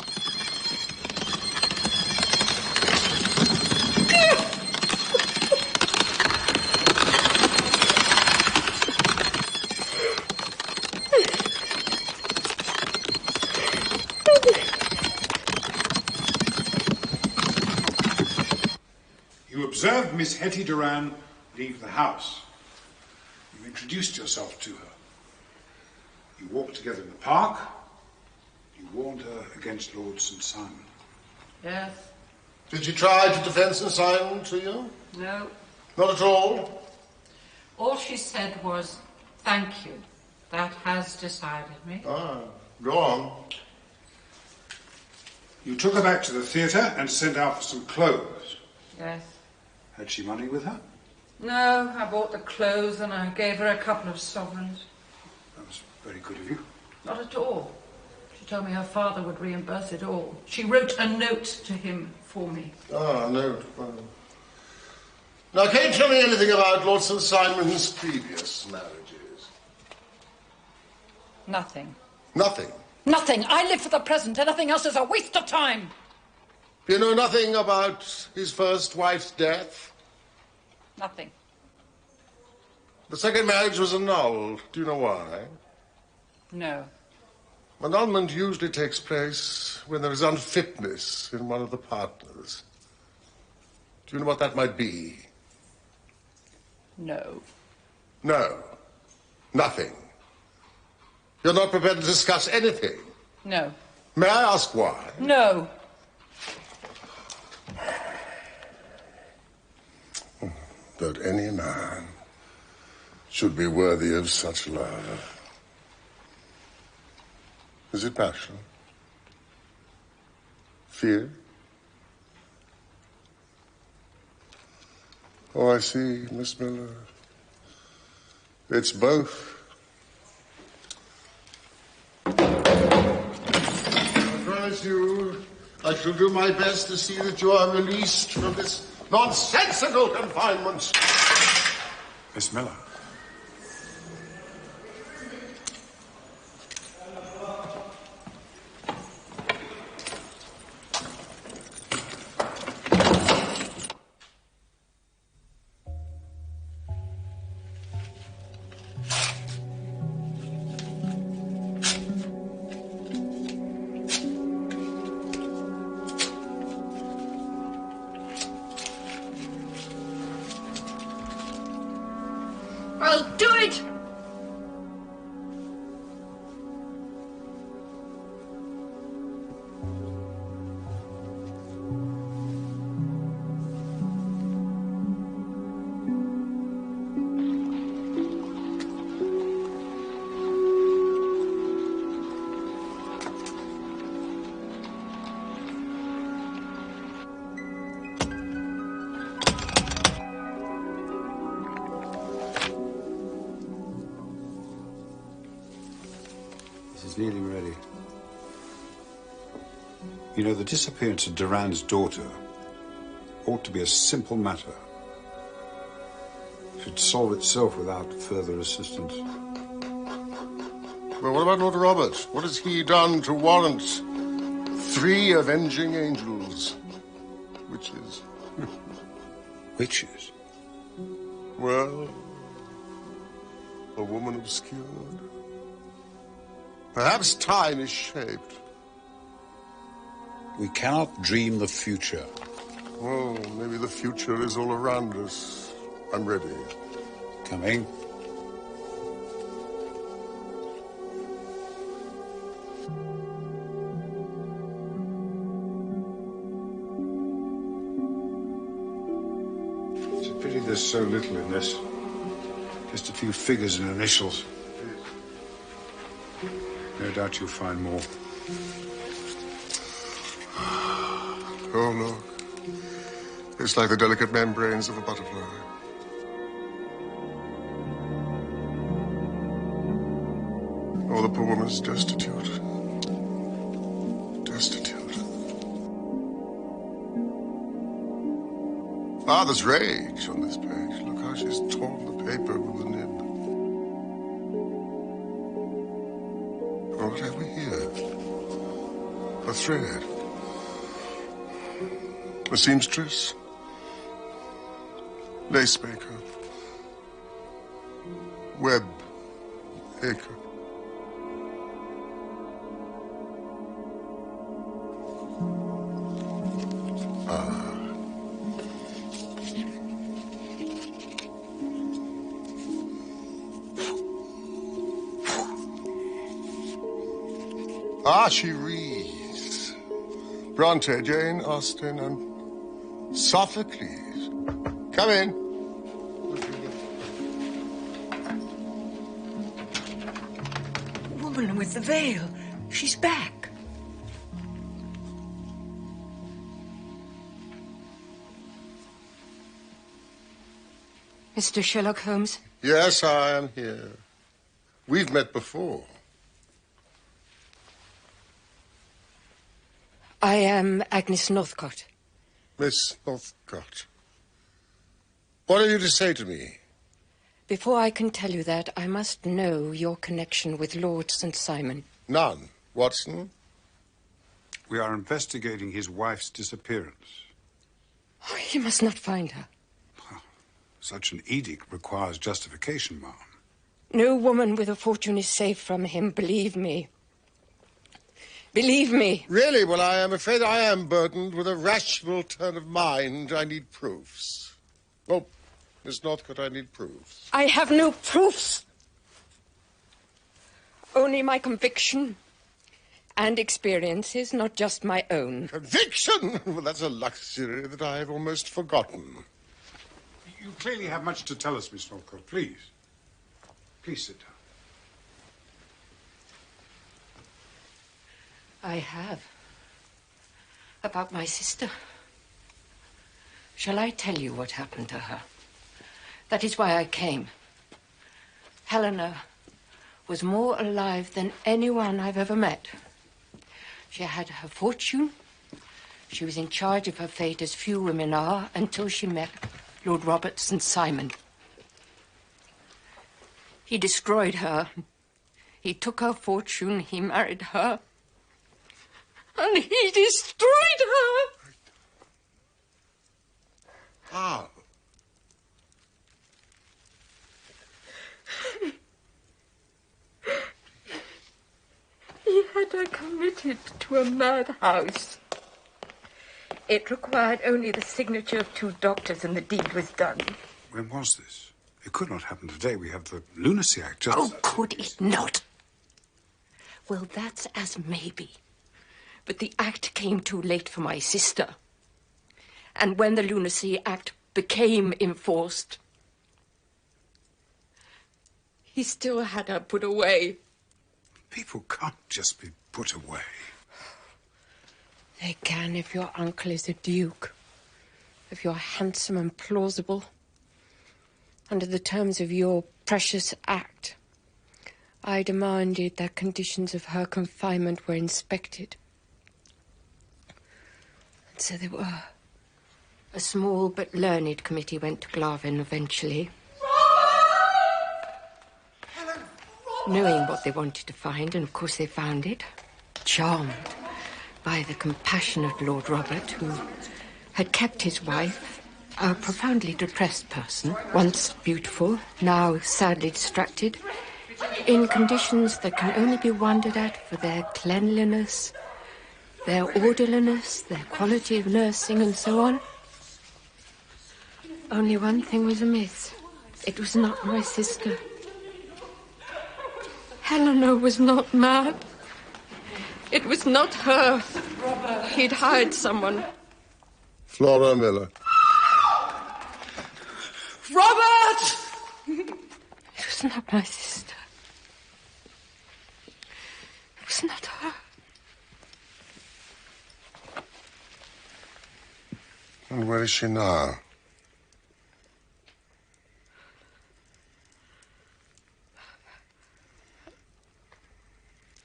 You observed Miss Hetty Duran leave the house. You introduced yourself to her. You walked together in the park. You warned her against Lord St. Simon. Yes. Did she try to defend St. Simon to you? No. Not at all? All she said was, thank you. That has decided me. Ah, go on. You took her back to the theatre and sent out for some clothes. Yes. Had she money with her? No, I bought the clothes and I gave her a couple of sovereigns. That was very good of you. Not at all. She told me her father would reimburse it all. She wrote a note to him for me. Ah, a note. Well. Now, can you tell me anything about Lord St. Simon's previous marriages? Nothing. Nothing? Nothing. I live for the present. Anything else is a waste of time. You know nothing about his first wife's death? Nothing. The second marriage was annulled. Do you know why? No. Annulment usually takes place when there is unfitness in one of the partners. Do you know what that might be? No. No. Nothing. You're not prepared to discuss anything? No. May I ask why? No. That any man should be worthy of such love. Is it passion? Fear? Oh, I see, Miss Miller. It's both. I promise you, I shall do my best to see that you are released from this nonsensical confinement. Miss Miller. I'll do it! Nearly ready. You know, the disappearance of Duran's daughter ought to be a simple matter. It should solve itself without further assistance. Well, what about Lord Robert? What has he done to warrant 3 avenging angels? Witches. Witches? Well, a woman obscured. Perhaps time is shaped. We cannot dream the future. Well, maybe the future is all around us. I'm ready. Coming. It's a pity there's so little in this. Just a few figures and initials. No doubt you'll find more. Oh, look. It's like the delicate membranes of a butterfly. Oh, the poor woman's destitute. Destitute. Ah, there's rage on this page. Look how she's torn the paper with the nib. Oh, What have we here? A thread. A seamstress. Lace maker. Web maker. She reads. Bronte, Jane Austen, and Sophocles. Come in. Woman with the veil. She's back. Mr. Sherlock Holmes? Yes, I am here. We've met before. I am Agnes Northcott. Miss Northcott. What have you to say to me? Before I can tell you that, I must know your connection with Lord St. Simon. None. Watson? We are investigating his wife's disappearance. Oh, you must not find her. Such an edict requires justification, ma'am. No woman with a fortune is safe from him, believe me. Believe me. Really? Well, I am afraid I am burdened with a rational turn of mind. I need proofs. Oh, Miss Northcott, I need proofs. I have no proofs. Only my conviction and experiences, not just my own. Conviction? Well, that's a luxury that I have almost forgotten. You clearly have much to tell us, Miss Northcott. Please. Please sit down. I have. About my sister. Shall I tell you what happened to her? That is why I came. Helena was more alive than anyone I've ever met. She had her fortune. She was in charge of her fate as few women are until she met Lord Robert St. Simon. He destroyed her. He took her fortune. He married her. And he destroyed her. How? He had her committed to a madhouse. It required only the signature of 2 doctors and the deed was done. When was this? It could not happen today. We have the Lunacy Act just... Oh, could it not? Well, that's as maybe. But the act came too late for my sister. And when the Lunacy Act became enforced, he still had her put away. People can't just be put away. They can if your uncle is a duke. If you're handsome and plausible. Under the terms of your precious act, I demanded that conditions of her confinement were inspected. And so they were. A small but learned committee went to Glavin eventually. Knowing what they wanted to find, and of course they found it. Charmed by the compassionate Lord Robert, who had kept his wife, a profoundly depressed person, once beautiful, now sadly distracted, in conditions that can only be wondered at for their cleanliness, their orderliness, their quality of nursing, and so on. Only one thing was amiss. It was not my sister. Helena was not mad. It was not her. He'd hired someone. Flora Miller. Robert! It was not my sister. It was not her. And where is she now?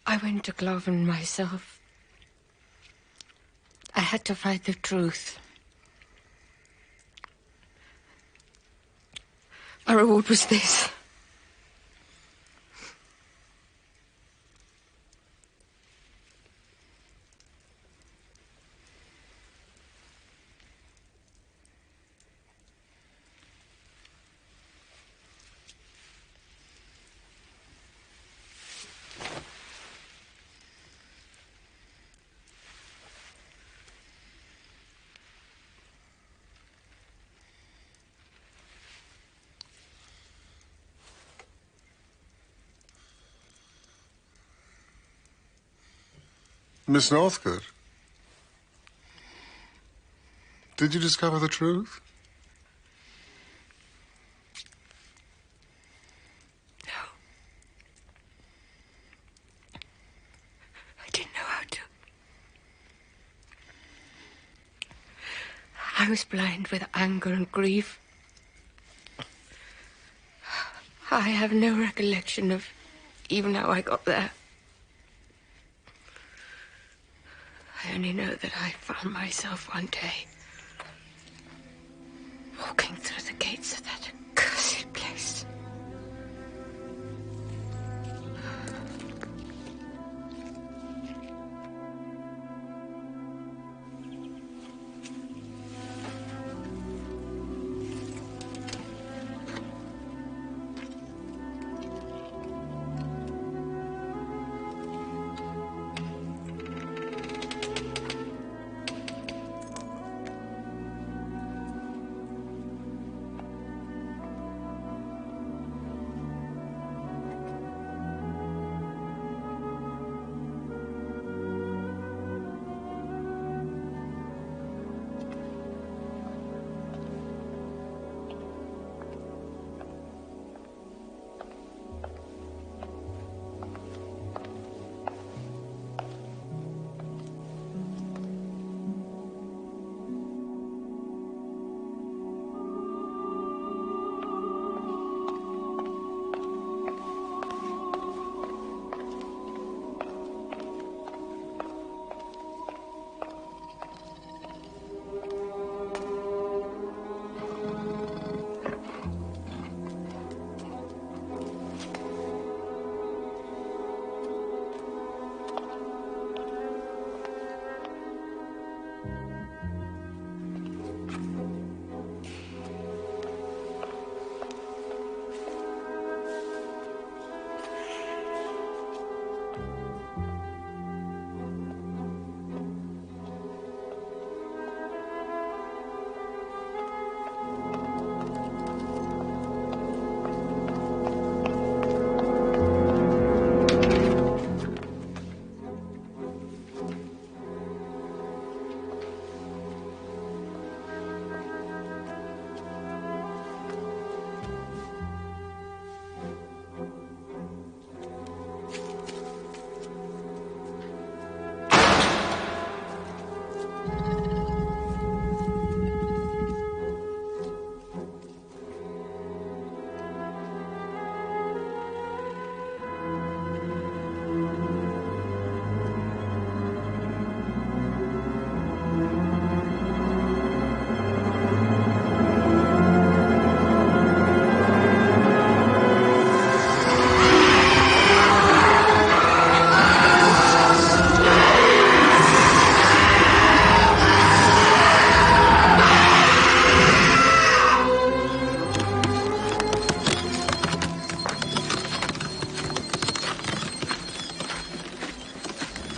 I went to Glavin myself. I had to find the truth. My reward was this. Miss Northcote, did you discover the truth? No. I didn't know how to. I was blind with anger and grief. I have no recollection of even how I got there. I only know that I found myself one day walking through the gates of that cursed place.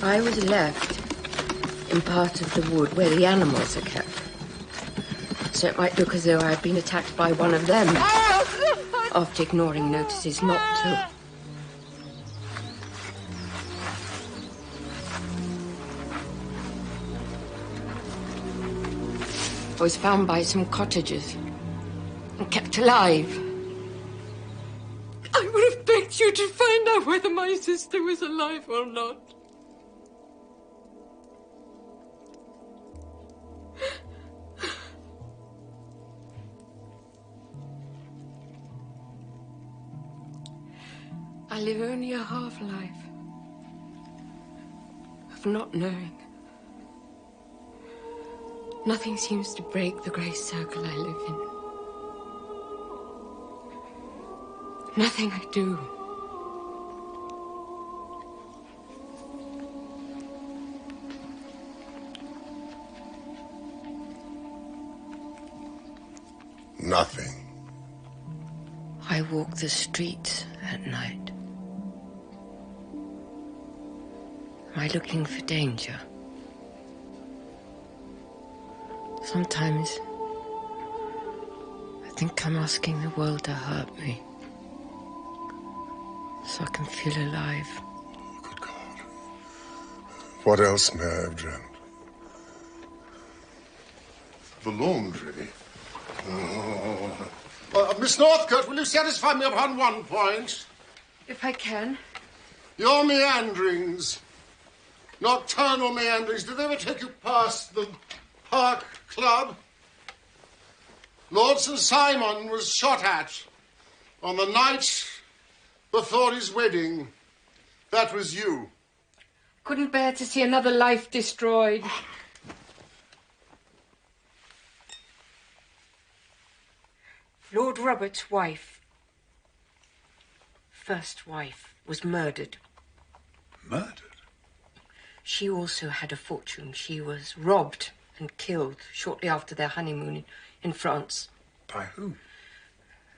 I was left in part of the wood where the animals are kept. So it might look as though I had been attacked by one of them, after ignoring notices not to. I was found by some cottagers and kept alive. I would have begged you to find out whether my sister was alive or not. I live only a half-life of not knowing. Nothing seems to break the grey circle I live in. Nothing I do. Nothing. I walk the streets at night. Am I looking for danger? Sometimes I think I'm asking the world to hurt me so I can feel alive. Oh, good God. What else may I have dreamt? The laundry. Miss Northcote, will you satisfy me upon one point? If I can. Your meanderings, nocturnal meanderings, did they ever take you past the Park Club? Lord St. Simon was shot at on the night before his wedding. That was you. Couldn't bear to see another life destroyed. Lord Robert's wife, first wife, was murdered. Murdered? She also had a fortune. She was robbed and killed shortly after their honeymoon in France. By who?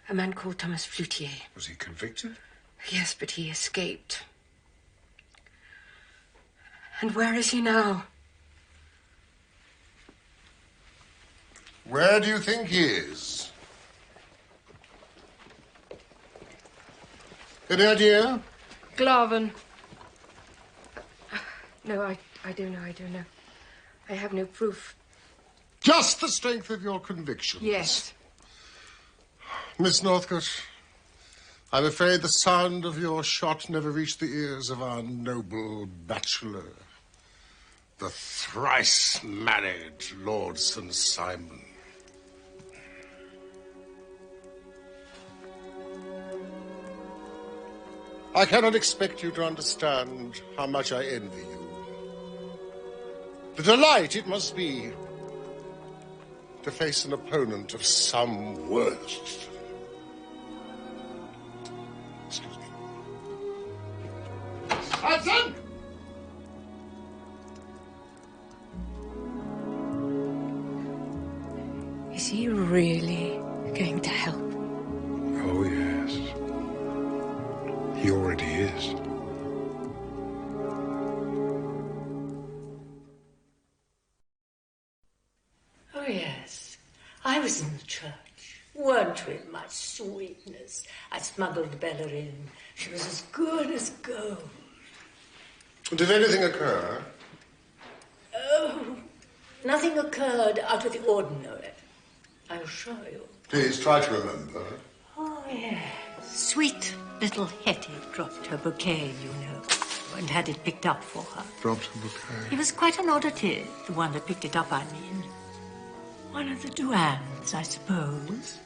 A man called Thomas Flutier. Was he convicted? Yes, but he escaped. And where is he now? Where do you think he is? Any idea? Glaven. No, I don't know. I have no proof. Just the strength of your convictions. Yes. Miss Northcote, I'm afraid the sound of your shot never reached the ears of our noble bachelor, the thrice-married Lord St. Simon. I cannot expect you to understand how much I envy you. The delight it must be to face an opponent of some worth. Excuse me. Hudson! Is he really going to help? Oh, yes. He already is. Oh, yes. I was in the church. Weren't we, my sweetness? I smuggled Bella in. She was as good as gold. Did anything occur? Oh, nothing occurred out of the ordinary, I assure you. Please try to remember. Oh, yes. Sweet little Hetty dropped her bouquet, you know, and had it picked up for her. Dropped her bouquet. He was quite an oddity, the one that picked it up, I mean. One of the Duans, I suppose.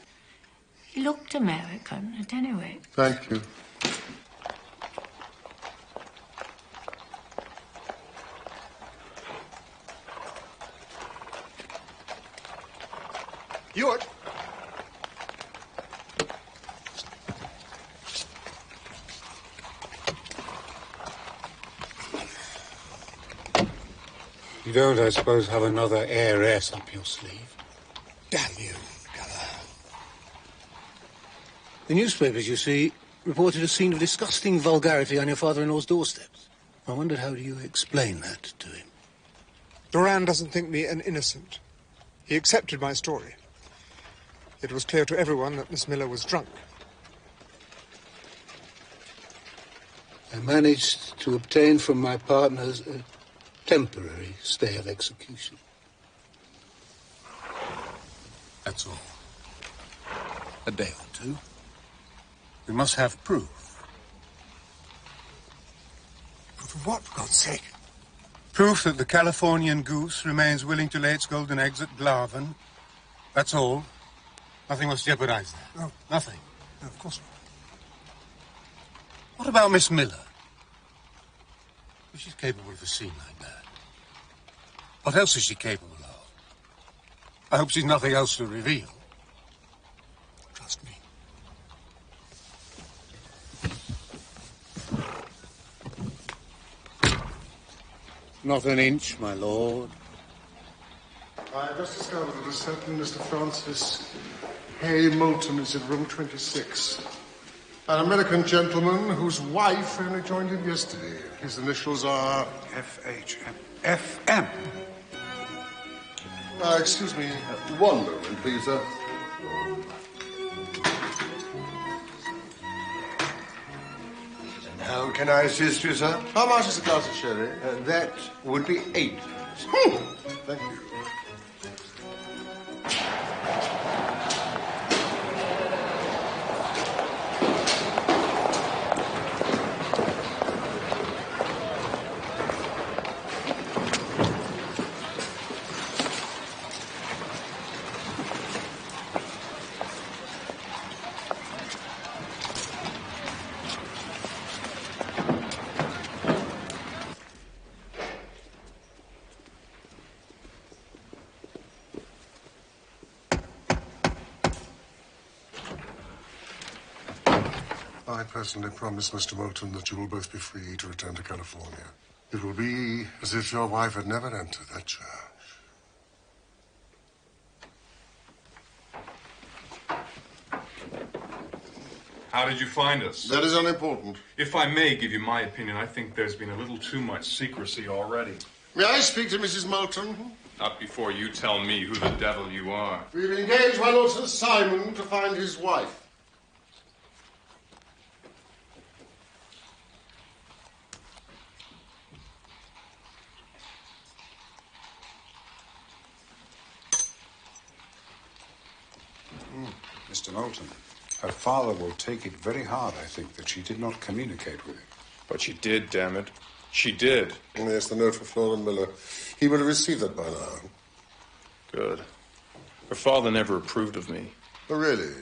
He looked American, at any rate. Thank you. Ewart! You don't, I suppose, have another heiress up your sleeve? Damn you, Galahad. The newspapers, you see, reported a scene of disgusting vulgarity on your father-in-law's doorsteps. I wondered how do you explain that to him? Duran doesn't think me an innocent. He accepted my story. It was clear to everyone that Miss Miller was drunk. I managed to obtain from my partners a temporary stay of execution. That's all. A day or two. We must have proof. Proof of what, for God's sake? Proof that the Californian goose remains willing to lay its golden eggs at Glaven. That's all. Nothing must jeopardize that. No. Nothing. No, of course not. What about Miss Miller? If she's capable of a scene like that, what else is she capable of? I hope she's nothing else to reveal. Trust me. Not an inch, my lord. I have just discovered that a certain Mr. Francis Hay Moulton is in room 26. An American gentleman whose wife only joined him yesterday. His initials are... F.H.M. F.M. Excuse me. One moment, please, sir. How can I assist you, sir? How much is a glass of sherry? That would be 8. Thank you. I personally promise Mr. Moulton that you will both be free to return to California. It will be as if your wife had never entered that church. How did you find us? That is unimportant. If I may give you my opinion, I think there's been a little too much secrecy already. May I speak to Mrs. Moulton? Not before you tell me who the devil you are. We've engaged my Lord Sir Simon to find his wife. Mr. Moulton, her father will take it very hard, I think, that she did not communicate with him. But she did, damn it. She did. Yes, the note for Flora Miller. He would have received that by now. Good. Her father never approved of me. Oh, really?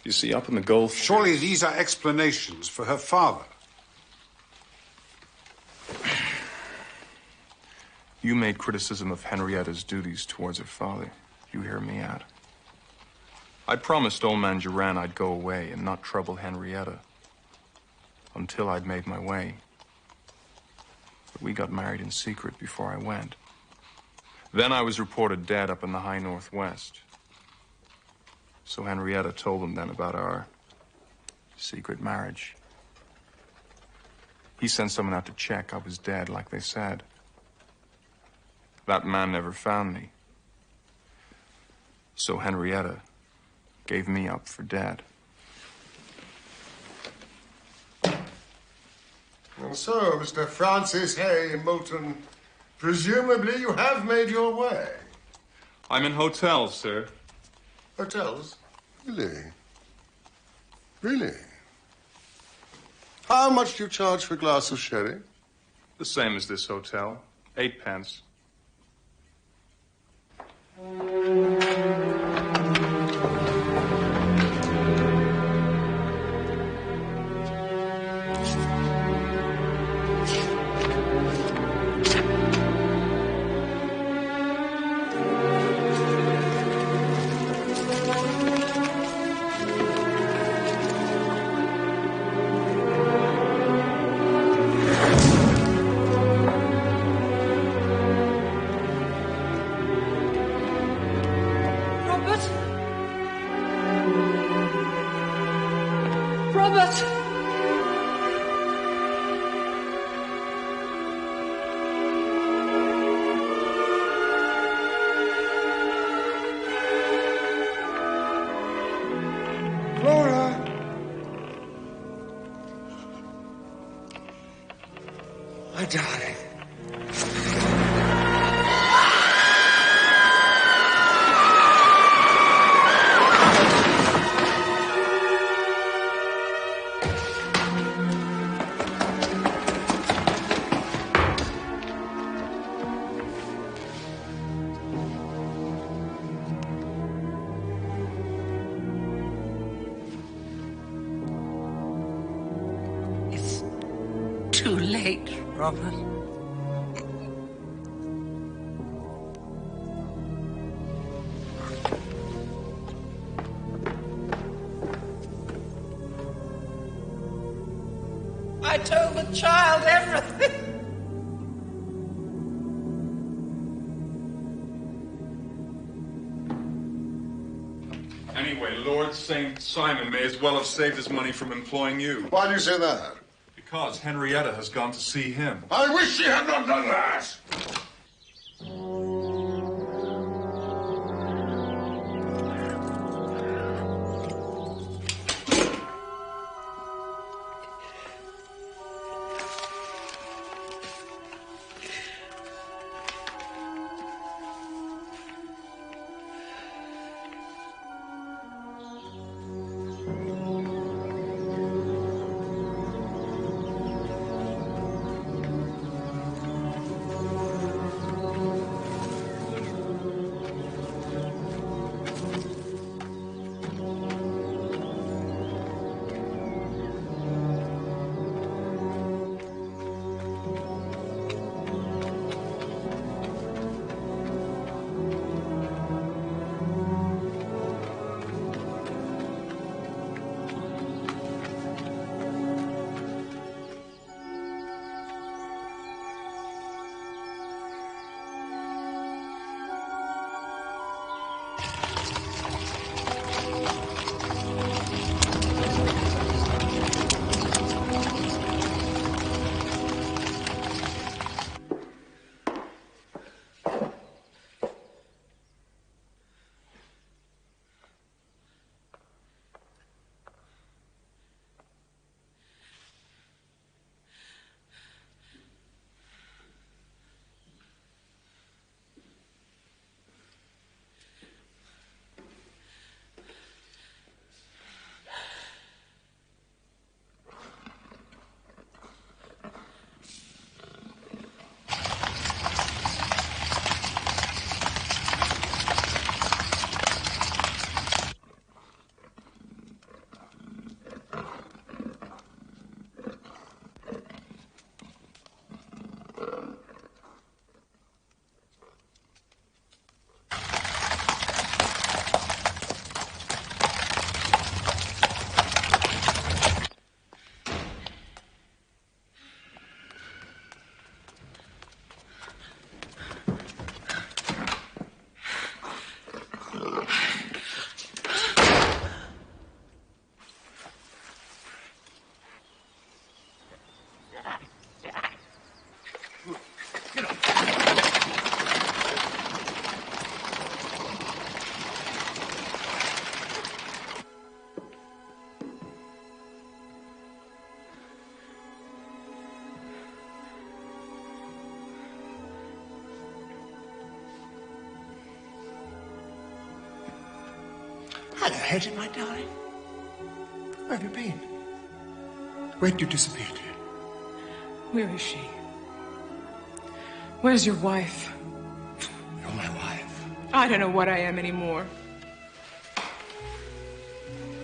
You see, up in the Gulf... Surely these are explanations for her father. You made criticism of Henrietta's duties towards her father. You hear me out. I promised old man Duran I'd go away and not trouble Henrietta until I'd made my way. But we got married in secret before I went. Then I was reported dead up in the high northwest. So Henrietta told them then about our secret marriage. He sent someone out to check I was dead, like they said. That man never found me. So Henrietta gave me up for dead. And so, Mr. Francis Hay Moulton, presumably you have made your way. I'm in hotels, sir. Hotels? Really? Really? How much do you charge for a glass of sherry? The same as this hotel. 8 pence. My darling. It's too late, Robert. I told the child everything. Anyway, Lord St. Simon may as well have saved his money from employing you. Why do you say that? Because Henrietta has gone to see him. I wish she had not done that! Hello, Hetty, my darling. Where have you been? Where did you disappear to? Where is she? Where's your wife? You're my wife. I don't know what I am anymore.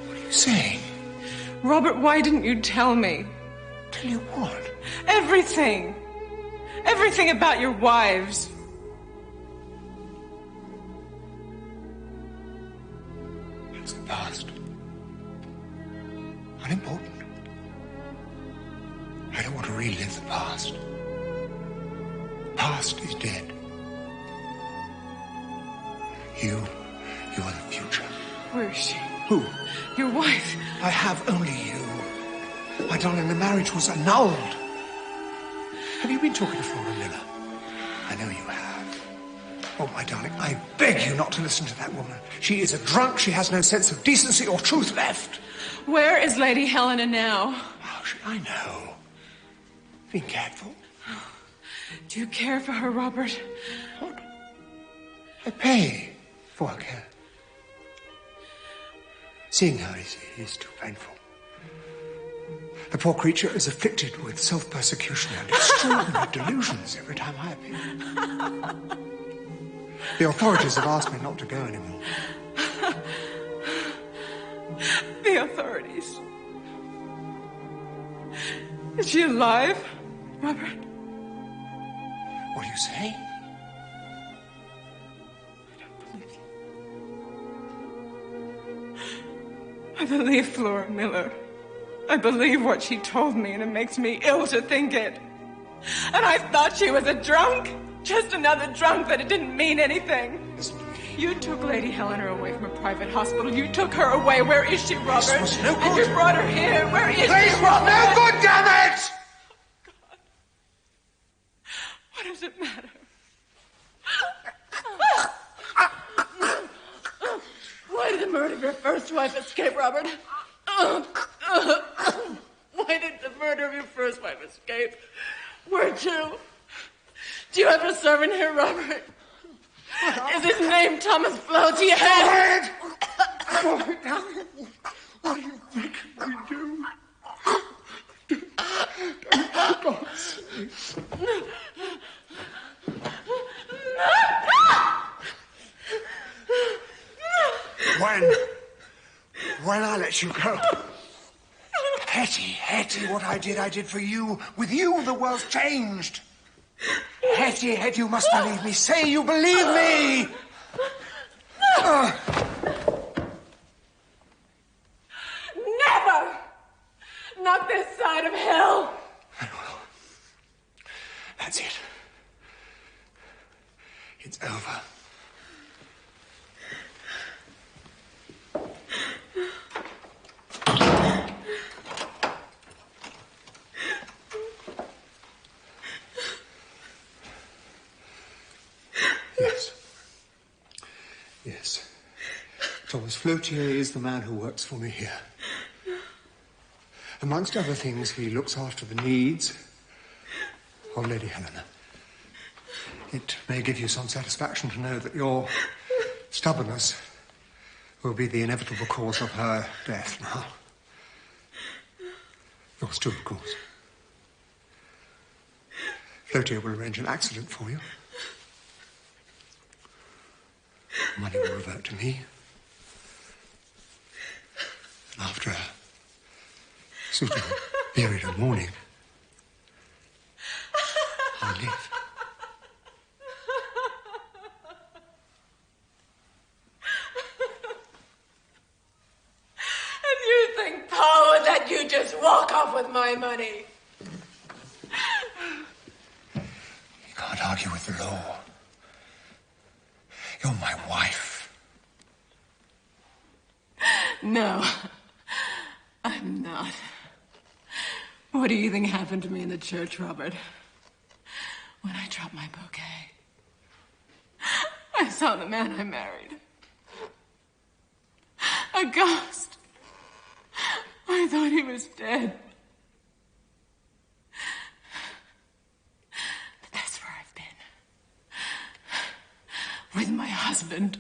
What are you saying? Robert, why didn't you tell me? Tell you what? Everything. Everything about your wives. It's the past. Unimportant. I don't want to relive the past. The past is dead. You are the future. Where is she? Who? Your wife. I have only you. My darling, the marriage was annulled. Have you been talking to Flora Miller? I know you have. Oh, my darling, I beg you not to listen to that woman. She is a drunk. She has no sense of decency or truth left. Where is Lady Helena now? How should I know? Be careful. Do you care for her, Robert? What? I pay for her care. Seeing her is too painful. The poor creature is afflicted with self-persecution and extraordinary delusions every time I appear. The authorities have asked me not to go anymore. The authorities. Is she alive, Robert? What do you say? I believe Flora Miller. I believe what she told me, and it makes me ill to think it. And I thought she was a drunk. Just another drunk, that it didn't mean anything. You took Lady Helena away from a private hospital. You took her away. Where is she, Robert? This was no good. And you brought her here. Where is she, This was no good, damn it! God. What does it matter? Why did the murder of your first wife escape, Robert? Why did the murder of your first wife escape? Where'd you? Do you have a servant here, Robert? Is his name Thomas Flo? Do you have... What do you think we do? For God's sake. When I let you go. Hetty, what I did for you. With you, the world's changed. Hetty, you must believe me. Say you believe me! Never! Not this side of hell! That's it. It's over. Yes. Thomas Flotier is the man who works for me here. Amongst other things, he looks after the needs of Lady Helena. It may give you some satisfaction to know that your stubbornness will be the inevitable cause of her death now. Yours too, of course. Flotier will arrange an accident for you. Money will revert to me. And after a suitable period of mourning, I'll live. And you think, Paul, that you just walk off with my money? You can't argue with the law. You're my wife. No, I'm not. What do you think happened to me in the church, Robert? When I dropped my bouquet, I saw the man I married. A ghost. I thought he was dead. But that's where I've been. With my husband.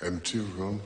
Empty rooms.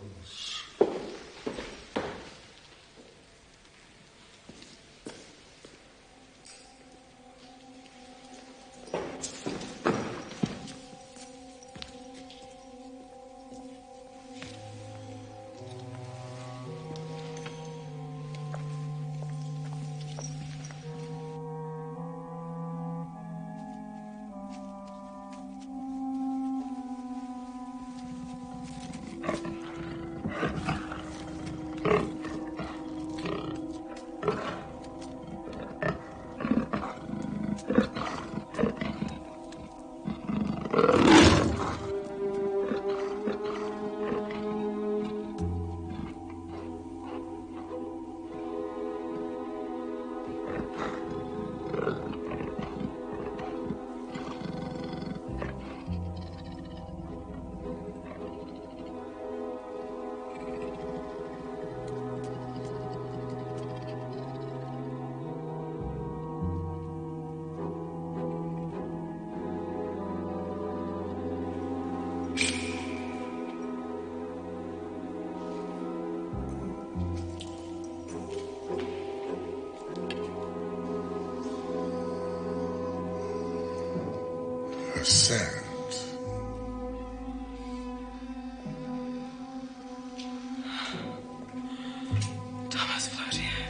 Sand. Thomas Flotier.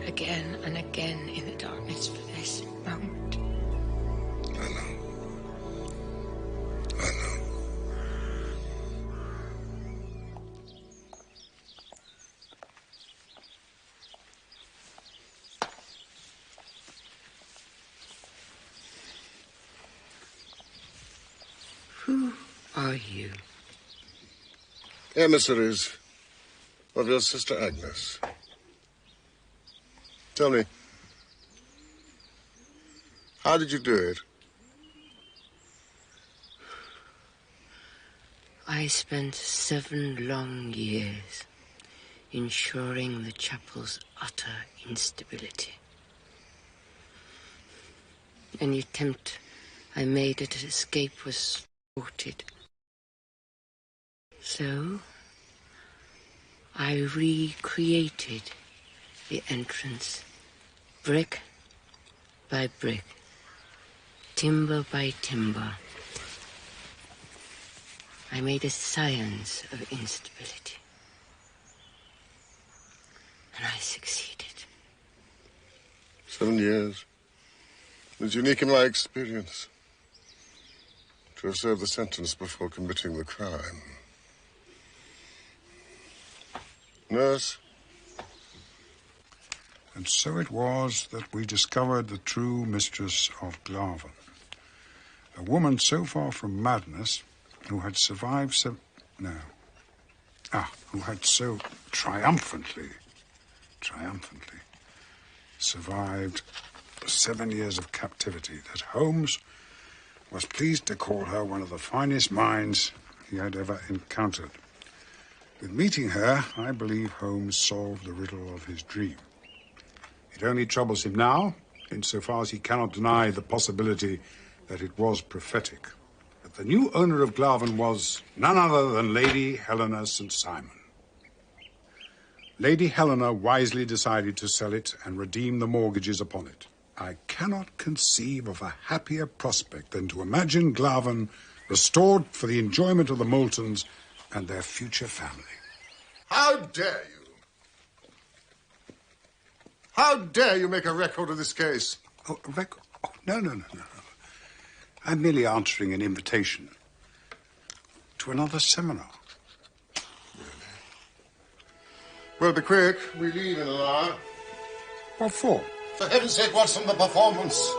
Again and again in the darkness for this moment. I know. I know. Who are you? Emissaries of your sister Agnes. Tell me, how did you do it? I spent 7 long years ensuring the chapel's utter instability. Any attempt I made at escape was thwarted. So, I recreated the entrance, brick by brick, timber by timber. I made a science of instability. And I succeeded. 7 years. It's unique in my experience to have served the sentence before committing the crime. Nurse? And so it was that we discovered the true mistress of Glarven. A woman so far from madness, who had survived who had so triumphantly survived 7 years of captivity that Holmes was pleased to call her one of the finest minds he had ever encountered. With meeting her, I believe Holmes solved the riddle of his dream. It only troubles him now, insofar as he cannot deny the possibility that it was prophetic. That the new owner of Glarven was none other than Lady Helena St. Simon. Lady Helena wisely decided to sell it and redeem the mortgages upon it. I cannot conceive of a happier prospect than to imagine Glarven restored for the enjoyment of the Moultons and their future family. How dare you? How dare you make a record of this case? Oh, a record? Oh, no. I'm merely answering an invitation to another seminar. Well, be quick. We leave in an hour. What for? For heaven's sake, what's from the performance?